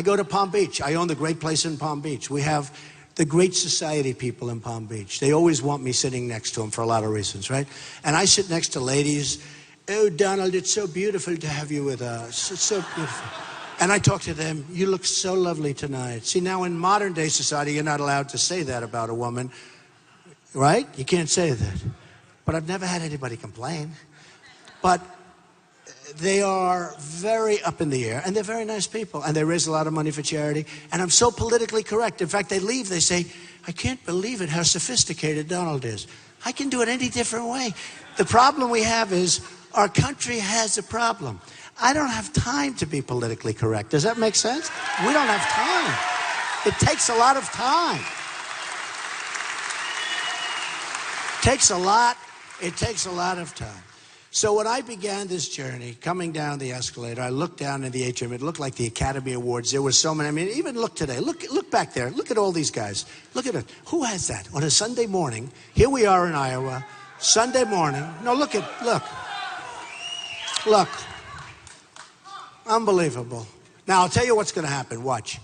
go to Palm Beach. I own the great place in Palm Beach. We have the Great Society people in Palm Beach. They always want me sitting next to them for a lot of reasons, right? And I sit next to ladies. Oh, Donald, it's so beautiful to have you with us. It's so beautiful. And I talk to them. You look so lovely tonight. See, now in modern day society, you're not allowed to say that about a woman, right? You can't say that. But I've never had anybody complain. But they are very up in the air, and they're very nice people, and they raise a lot of money for charity, and I'm so politically correct. In fact, they leave, they say, I can't believe it, how sophisticated Donald is. I can do it any different way. The problem we have is our country has a problem. I don't have time to be politically correct. Does that make sense? We don't have time. It takes a lot of time. It takes a lot of time. So when I began this journey, coming down the escalator, I looked down in the atrium. It looked like the Academy Awards. There were so many. I mean, even look today. Look back there. Look at all these guys. Look at it. Who has that? On a Sunday morning, here we are in Iowa, Sunday morning. No, look. Unbelievable. Now, I'll tell you what's going to happen. Watch.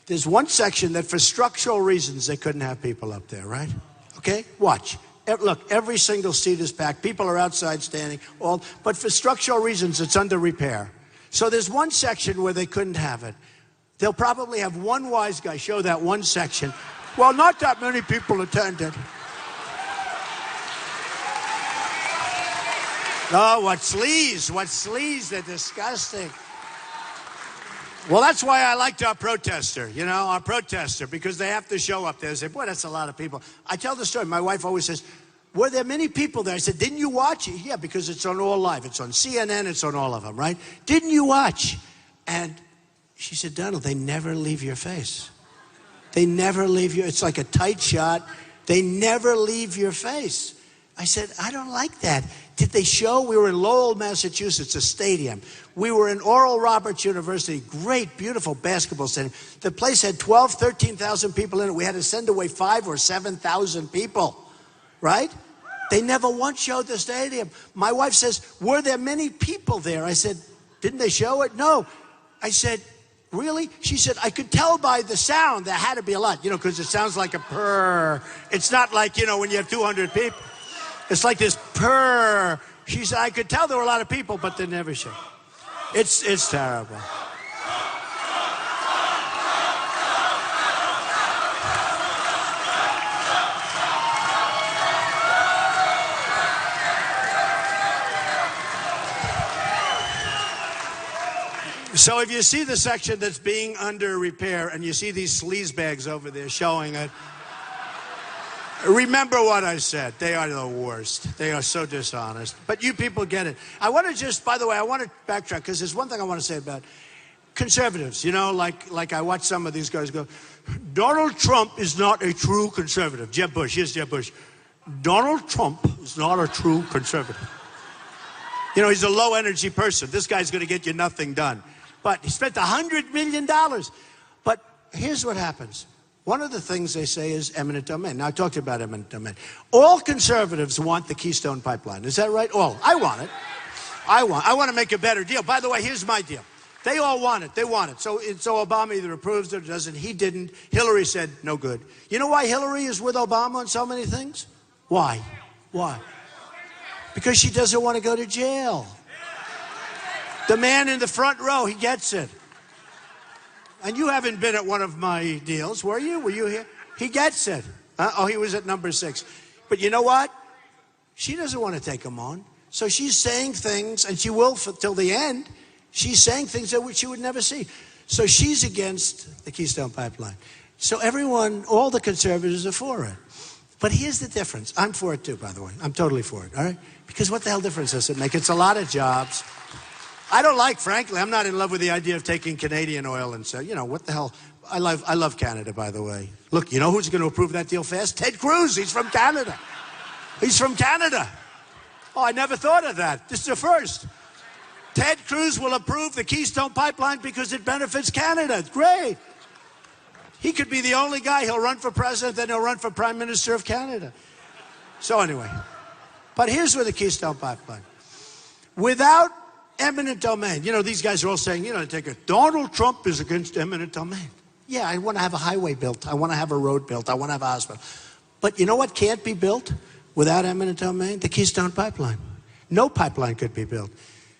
There's one section that for structural reasons, they couldn't have people up there, right? Okay? Watch. Look, every single seat is packed. People are outside standing. But for structural reasons, it's under repair. So there's one section where they couldn't have it. They'll probably have one wise guy show that one section. Well, not that many people attended. Oh, what sleaze, they're disgusting. Well, that's why I liked our protester, because they have to show up there. They say, boy, that's a lot of people. I tell the story. My wife always says, were there many people there? I said, didn't you watch it? Yeah, because it's on all live. It's on CNN. It's on all of them, right? Didn't you watch? And she said, Donald, they never leave your face. They never leave you. It's like a tight shot. They never leave your face. I said, I don't like that. Did they show? We were in Lowell, Massachusetts, a stadium. We were in Oral Roberts University, great, beautiful basketball stadium. The place had 12, 13,000 people in it. We had to send away 5,000 or 7,000 people, right? They never once showed the stadium. My wife says, were there many people there? I said, didn't they show it? No. I said, really? She said, I could tell by the sound there had to be a lot, because it sounds like a purr. It's not like, when you have 200 people. It's like this purr. She said, I could tell there were a lot of people, but they never showed. It's terrible. So if you see the section that's being under repair and you see these sleazebags over there showing it, remember what I said. They are the worst. They are so dishonest. But you people get it. I want to by the way, I want to backtrack because there's one thing I want to say about conservatives. Like I watch some of these guys go, Donald Trump is not a true conservative. Jeb Bush, here's Jeb Bush. Donald Trump is not a true conservative. He's a low energy person. This guy's going to get you nothing done. But he spent $100 million. But here's what happens. One of the things they say is eminent domain. Now, I talked about eminent domain. All conservatives want the Keystone Pipeline. Is that right? All. I want it. I want to make a better deal. By the way, here's my deal. They all want it. They want it. So Obama either approves it or doesn't. He didn't. Hillary said, no good. You know why Hillary is with Obama on so many things? Why? Why? Because she doesn't want to go to jail. The man in the front row, he gets it. And you haven't been at one of my deals, were you? Were you here? He gets it. Oh, he was at number 6. But you know what? She doesn't want to take him on. So she's saying things, and she will till the end. She's saying things that she would never see. So she's against the Keystone Pipeline. So everyone, all the conservatives are for it. But here's the difference. I'm for it too, by the way. I'm totally for it, all right? Because what the hell difference does it make? It's a lot of jobs. I don't like, frankly, I'm not in love with the idea of taking Canadian oil and say, you know, what the hell? I love Canada, by the way. Look, you know who's going to approve that deal fast? Ted Cruz. He's from Canada. He's from Canada. Oh, I never thought of that. This is the first. Ted Cruz will approve the Keystone Pipeline because it benefits Canada. Great. He could be the only guy. He'll run for president, then he'll run for prime minister of Canada. So anyway, but here's where the Keystone Pipeline. Without eminent domain, you know, these guys are all saying, you know, take it. Donald Trump is against eminent domain. Yeah, I want to have a highway built. I want to have a road built. I want to have a hospital. But you know what can't be built without eminent domain? The Keystone Pipeline. No pipeline could be built.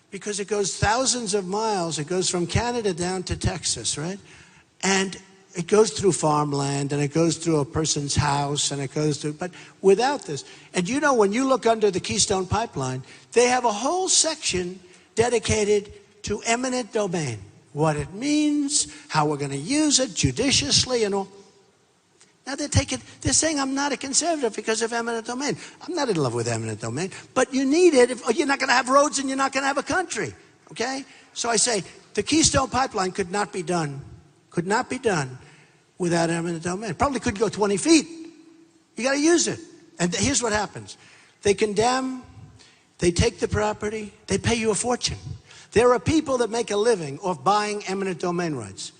Because it goes thousands of miles. It goes from Canada down to Texas, right? And it goes through farmland, and it goes through a person's house, and it goes through, but without this. And you know, when you look under the Keystone Pipeline, they have a whole section dedicated to eminent domain. What it means, how we're going to use it judiciously and all. Now they're saying I'm not a conservative because of eminent domain. I'm not in love with eminent domain, but you need it or you're not going to have roads and you're not going to have a country, okay? So I say the Keystone Pipeline could not be done without eminent domain. Probably could go 20 feet. You got to use it. And here's what happens. They condemn, they take the property, they pay you a fortune. There are people that make a living off buying eminent domain rights.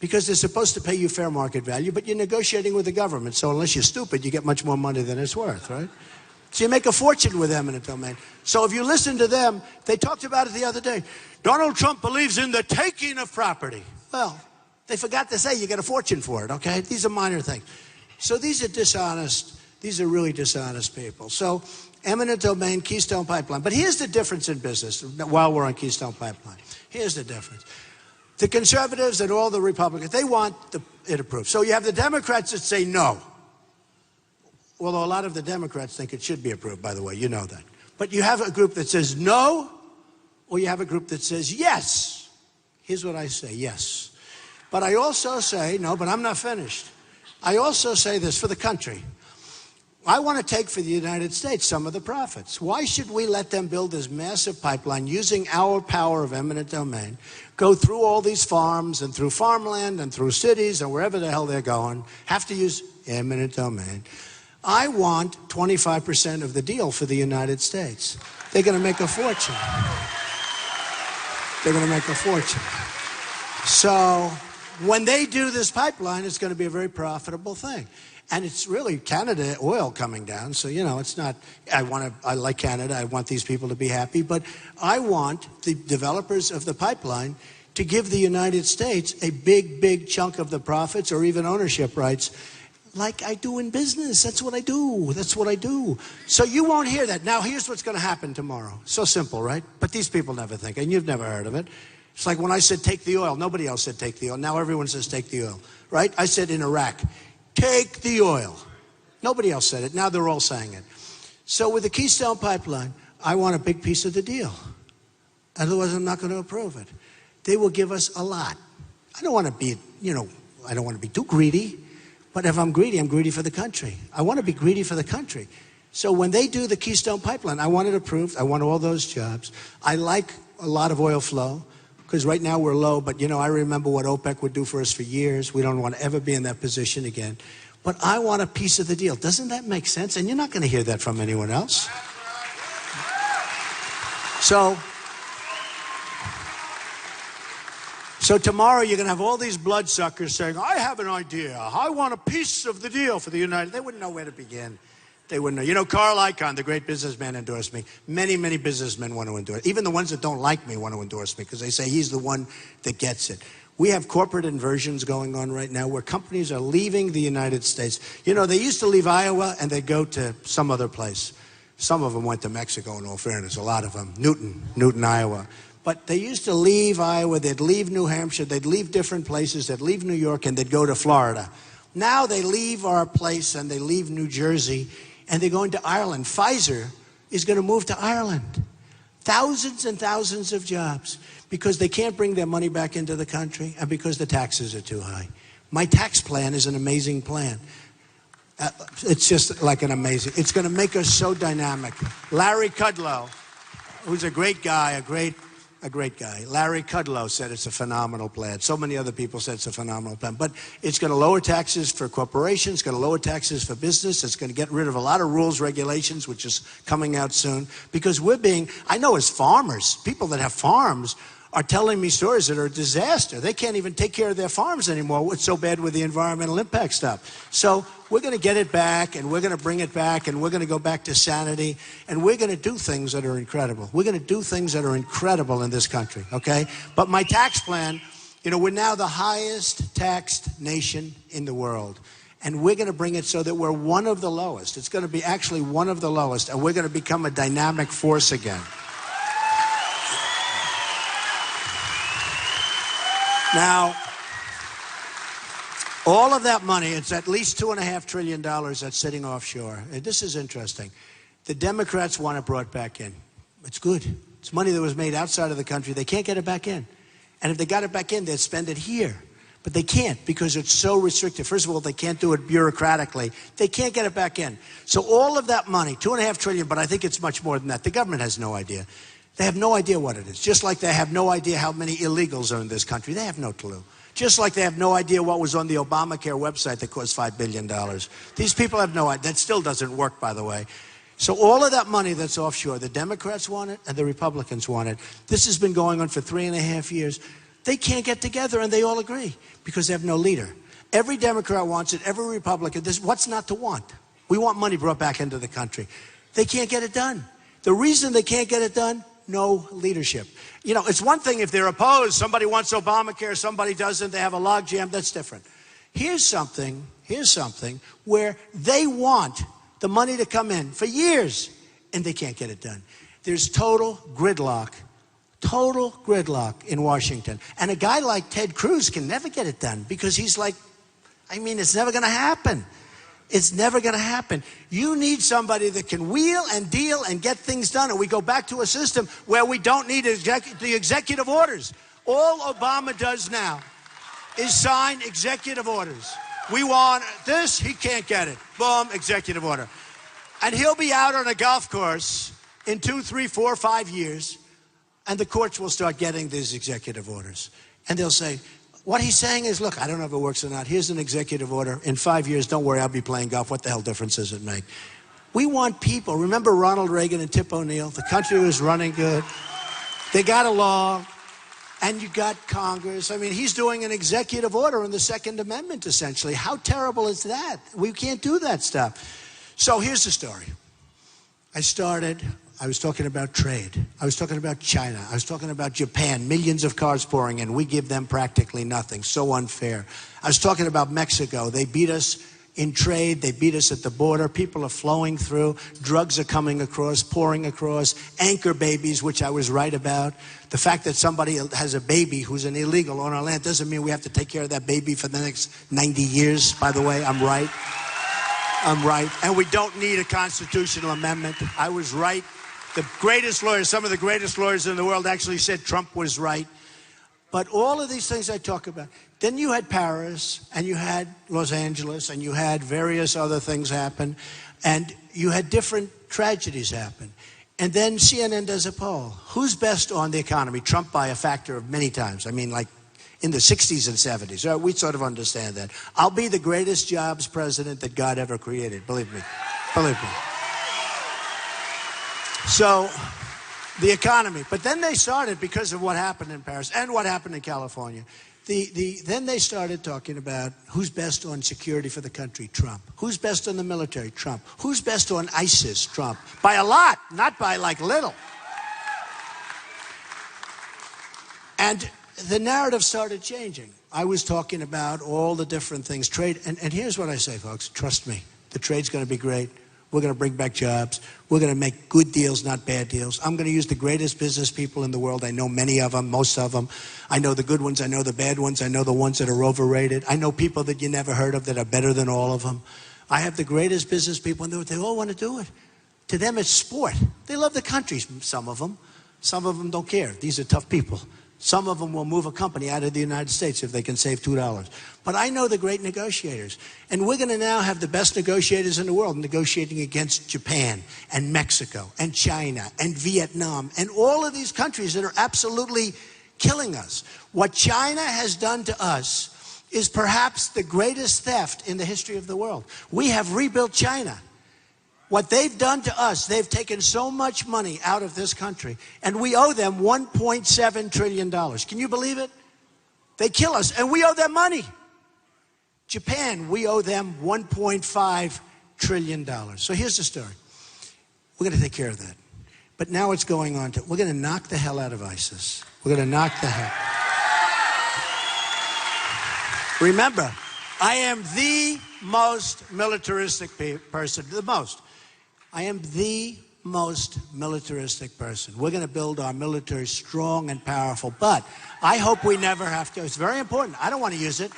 Because they're supposed to pay you fair market value, but you're negotiating with the government. So unless you're stupid, you get much more money than it's worth, right? So you make a fortune with eminent domain. So if you listen to them, they talked about it the other day. Donald Trump believes in the taking of property. Well, they forgot to say you get a fortune for it, okay? These are minor things. So these are dishonest. These are really dishonest people. So eminent domain, Keystone Pipeline. But here's the difference in business while we're on Keystone Pipeline. Here's the difference. The conservatives and all the Republicans, they want it approved. So you have the Democrats that say no. Although a lot of the Democrats think it should be approved, by the way, you know that. But you have a group that says no, or you have a group that says yes. Here's what I say, yes. But I also say, no, but I'm not finished. I also say this for the country. I want to take for the United States some of the profits. Why should we let them build this massive pipeline using our power of eminent domain, go through all these farms and through farmland and through cities and wherever the hell they're going, have to use eminent domain? I want 25% of the deal for the United States. They're going to make a fortune. They're going to make a fortune. So when they do this pipeline, it's going to be a very profitable thing. And it's really Canada oil coming down. So, you know, it's not, I like Canada. I want these people to be happy. But I want the developers of the pipeline to give the United States a big, big chunk of the profits or even ownership rights like I do in business. That's what I do. That's what I do. So you won't hear that. Now, here's what's going to happen tomorrow. So simple, right? But these people never think, and you've never heard of it. It's like when I said take the oil. Nobody else said take the oil. Now everyone says take the oil, right? I said in Iraq, take the oil. Nobody else said it. Now they're all saying it. So with the Keystone Pipeline, I want a big piece of the deal. Otherwise, I'm not going to approve it. They will give us a lot. I don't want to be, you know, I don't want to be too greedy. But if I'm greedy for the country. I want to be greedy for the country. So when they do the Keystone Pipeline, I want it approved. I want all those jobs. I like a lot of oil flow. Because right now we're low, but you know, I remember what OPEC would do for us for years. We don't want to ever be in that position again. But I want a piece of the deal. Doesn't that make sense? And you're not going to hear that from anyone else. So tomorrow you're going to have all these bloodsuckers saying, I have an idea. I want a piece of the deal for the United. They wouldn't know where to begin. They wouldn't know. You know, Carl Icahn, the great businessman, endorsed me. Many, many businessmen want to endorse. Even the ones that don't like me want to endorse me because they say he's the one that gets it. We have corporate inversions going on right now where companies are leaving the United States. You know, they used to leave Iowa and they'd go to some other place. Some of them went to Mexico, in all fairness, a lot of them. Newton, Iowa. But they used to leave Iowa, they'd leave New Hampshire, they'd leave different places, they'd leave New York, and they'd go to Florida. Now they leave our place and they leave New Jersey, and they're going to Ireland. Pfizer is going to move to Ireland. Thousands and thousands of jobs because they can't bring their money back into the country and because the taxes are too high. My tax plan is an amazing plan. It's just like an amazing, it's going to make us so dynamic. Larry Kudlow, who's a great guy, a great guy. Larry Kudlow said it's a phenomenal plan. So many other people said it's a phenomenal plan. But it's going to lower taxes for corporations, it's going to lower taxes for business, it's going to get rid of a lot of rules, regulations, which is coming out soon. Because I know as farmers, people that have farms are telling me stories that are a disaster. They can't even take care of their farms anymore. It's so bad with the environmental impact stuff. So we're going to get it back, and we're going to bring it back, and we're going to go back to sanity, and we're going to do things that are incredible. We're going to do things that are incredible in this country, okay? But my tax plan, you know, we're now the highest taxed nation in the world, and we're going to bring it so that we're one of the lowest. It's going to be actually one of the lowest, and we're going to become a dynamic force again. Now, all of that money, it's at least $2.5 trillion that's sitting offshore. And this is interesting. The Democrats want it brought back in. It's good. It's money that was made outside of the country. They can't get it back in. And if they got it back in, they'd spend it here. But they can't because it's so restrictive. First of all, they can't do it bureaucratically. They can't get it back in. So all of that money, $2.5 trillion, but I think it's much more than that. The government has no idea. They have no idea what it is. Just like they have no idea how many illegals are in this country. They have no clue. Just like they have no idea what was on the Obamacare website that cost $5 billion. These people have no idea. That still doesn't work, by the way. So all of that money that's offshore, the Democrats want it and the Republicans want it. This has been going on for 3.5 years. They can't get together, and they all agree because they have no leader. Every Democrat wants it, every Republican. What's not to want? We want money brought back into the country. They can't get it done. The reason they can't get it done, no leadership. You know, it's one thing if they're opposed, somebody wants Obamacare, somebody doesn't, they have a logjam, that's different. Here's something where they want the money to come in for years, and they can't get it done. There's total gridlock in Washington. And a guy like Ted Cruz can never get it done because he's like, it's never going to happen. It's never going to happen. You need somebody that can wheel and deal and get things done. And we go back to a system where we don't need the executive orders. All Obama does now is sign executive orders. We want this, he can't get it. Boom, executive order. And he'll be out on a golf course in 2, 3, 4, 5 years, and the courts will start getting these executive orders. And they'll say, what he's saying is, look, I don't know if it works or not. Here's an executive order. In 5 years, don't worry, I'll be playing golf. What the hell difference does it make? We want people. Remember Ronald Reagan and Tip O'Neill? The country was running good. They got along. And you got Congress. He's doing an executive order in the Second Amendment, essentially. How terrible is that? We can't do that stuff. So here's the story. I was talking about trade. I was talking about China. I was talking about Japan. Millions of cars pouring in. We give them practically nothing. So unfair. I was talking about Mexico. They beat us in trade. They beat us at the border. People are flowing through. Drugs are coming across, pouring across. Anchor babies, which I was right about. The fact that somebody has a baby who's an illegal on our land doesn't mean we have to take care of that baby for the next 90 years. By the way, I'm right. And we don't need a constitutional amendment. I was right. The greatest lawyers, some of the greatest lawyers in the world actually said Trump was right. But all of these things I talk about. Then you had Paris, and you had Los Angeles, and you had various other things happen, and you had different tragedies happen. And then CNN does a poll. Who's best on the economy? Trump by a factor of many times. Like in the 60s and 70s. We sort of understand that. I'll be the greatest jobs president that God ever created. Believe me. So, the economy. But then they started, because of what happened in Paris and what happened in California, Then they started talking about who's best on security for the country, Trump. Who's best on the military, Trump. Who's best on ISIS, Trump. By a lot, not by like little. And the narrative started changing. I was talking about all the different things, trade, and here's what I say, folks, trust me, the trade's gonna be great. We're going to bring back jobs. We're going to make good deals, not bad deals. I'm going to use the greatest business people in the world. I know many of them, most of them. I know the good ones. I know the bad ones. I know the ones that are overrated. I know people that you never heard of that are better than all of them. I have the greatest business people, and they all want to do it. To them, it's sport. They love the country, some of them. Some of them don't care. These are tough people. Some of them will move a company out of the United States if they can save $2. But I know the great negotiators. And we're going to now have the best negotiators in the world negotiating against Japan and Mexico and China and Vietnam and all of these countries that are absolutely killing us. What China has done to us is perhaps the greatest theft in the history of the world. We have rebuilt China. What they've done to us, they've taken so much money out of this country, and we owe them $1.7 trillion. Can you believe it? They kill us, and we owe them money. Japan, we owe them $1.5 trillion. So here's the story. We're going to take care of that. But now it's going on to, we're going to knock the hell out of ISIS. We're going to knock the hell. Remember, I am the most militaristic person, the most. I am the most militaristic person. We're going to build our military strong and powerful, but I hope we never have to. It's very important. I don't want to use it.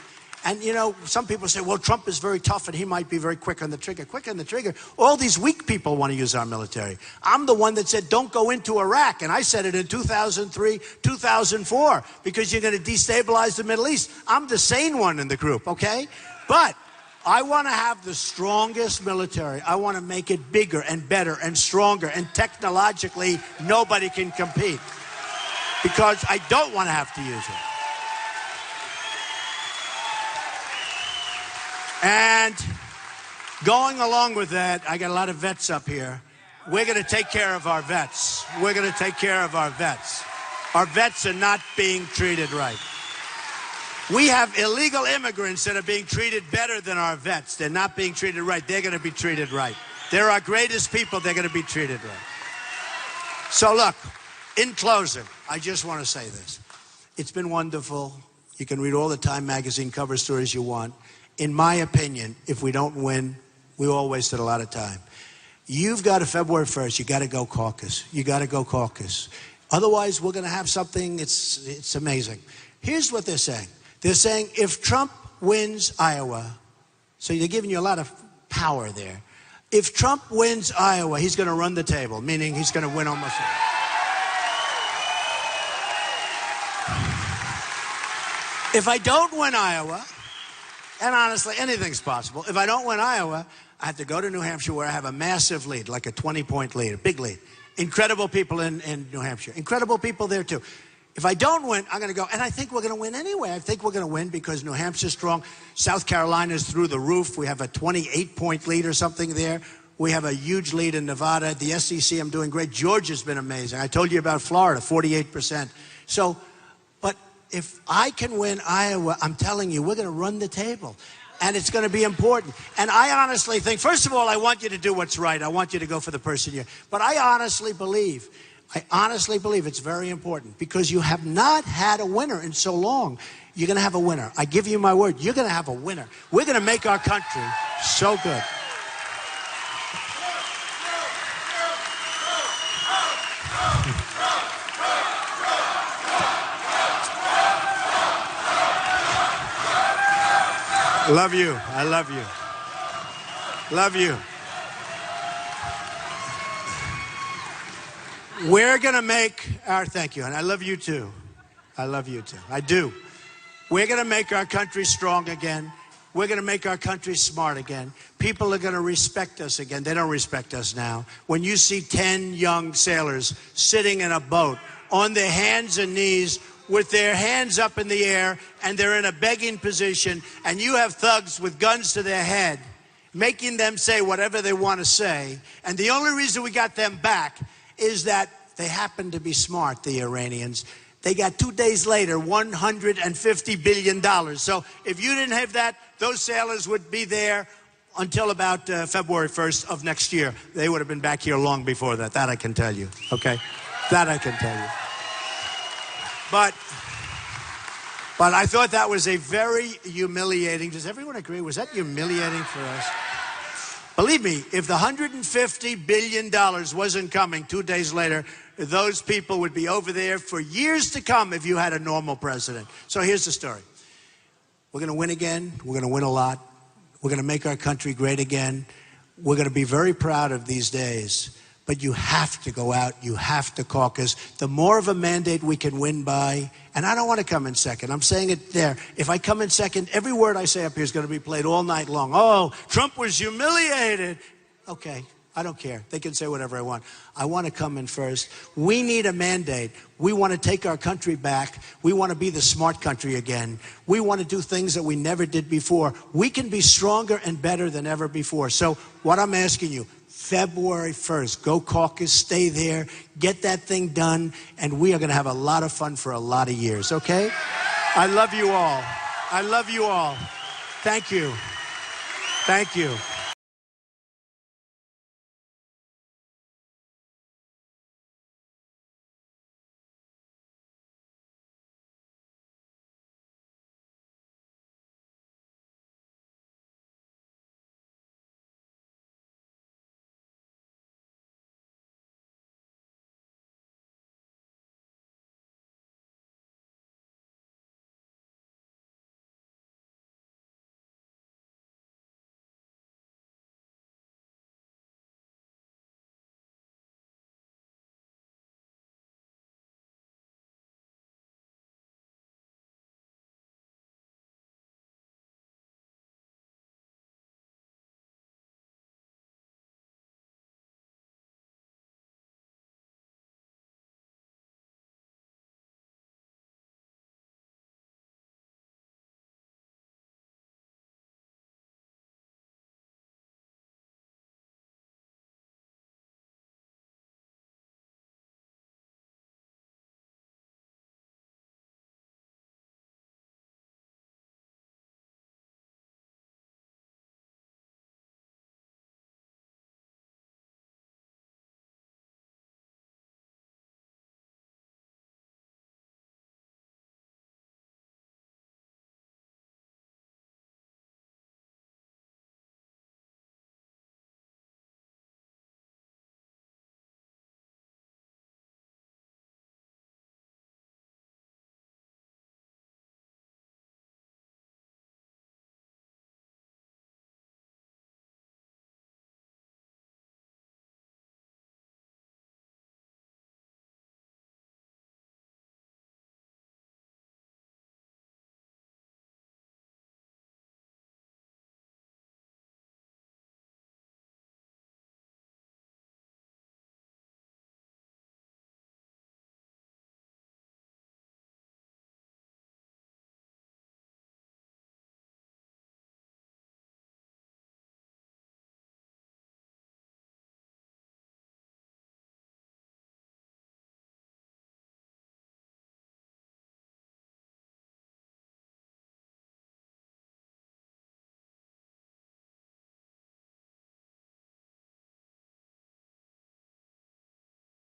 And, you know, some people say, well, Trump is very tough and he might be very quick on the trigger. Quick on the trigger. All these weak people want to use our military. I'm the one that said, don't go into Iraq. And I said it in 2003, 2004, because you're going to destabilize the Middle East. I'm the sane one in the group, okay? But I want to have the strongest military. I want to make it bigger and better and stronger, and technologically nobody can compete, because I don't want to have to use it. And going along with that, I got a lot of vets up here. We're going to take care of our vets. We're going to take care of our vets. Our vets are not being treated right. We have illegal immigrants that are being treated better than our vets. They're not being treated right. They're going to be treated right. They're our greatest people. They're going to be treated right. So look, in closing, I just want to say this. It's been wonderful. You can read all the Time magazine cover stories you want. In my opinion, if we don't win, we all wasted a lot of time. You've got to, February 1st, you got to go caucus. You got to go caucus. Otherwise, we're going to have something, it's amazing. Here's what they're saying. They're saying if Trump wins Iowa, so they're giving you a lot of power there. If Trump wins Iowa, he's going to run the table, meaning he's going to win almost everything. If I don't win Iowa, and honestly, anything's possible. If I don't win Iowa, I have to go to New Hampshire where I have a massive lead, like a 20-point lead, a big lead. Incredible people in New Hampshire. Incredible people there, too. If I don't win, I'm going to go, and I think we're going to win anyway. I think we're going to win because New Hampshire's strong. South Carolina's through the roof. We have a 28-point lead or something there. We have a huge lead in Nevada. The SEC, I'm doing great. Georgia's been amazing. I told you about Florida, 48%. So, but if I can win Iowa, I'm telling you, we're going to run the table. And it's going to be important. And I honestly think, first of all, I want you to do what's right. I want you to go for the person you. But I honestly believe it's very important, because you have not had a winner in so long. You're going to have a winner. I give you my word. You're going to have a winner. We're going to make our country so good. Love you. I love you. Love you. We're going to make our, thank you, and I love you too. I love you too. I do. We're going to make our country strong again. We're going to make our country smart again. People are going to respect us again. They don't respect us now. When you see 10 young sailors sitting in a boat on their hands and knees with their hands up in the air, and they're in a begging position, and you have thugs with guns to their head making them say whatever they want to say, and the only reason we got them back is that they happen to be smart, the Iranians. They got 2 days later, $150 billion. So if you didn't have that, those sailors would be there until about February 1st of next year. They would have been back here long before that. That I can tell you, okay? That I can tell you. But I thought that was a very humiliating. Does everyone agree? Was that humiliating for us? Believe me, if the $150 billion wasn't coming 2 days later, those people would be over there for years to come if you had a normal president. So here's the story. We're going to win again. We're going to win a lot. We're going to make our country great again. We're going to be very proud of these days. But you have to go out. You have to caucus. The more of a mandate we can win by, and I don't want to come in second. I'm saying it there. If I come in second, every word I say up here is going to be played all night long. Oh, Trump was humiliated. Okay, I don't care. They can say whatever I want. I want to come in first. We need a mandate. We want to take our country back. We want to be the smart country again. We want to do things that we never did before. We can be stronger and better than ever before. So what I'm asking you, February 1st, go caucus, stay there, get that thing done, and we are going to have a lot of fun for a lot of years, okay? I love you all. I love you all. Thank you. Thank you.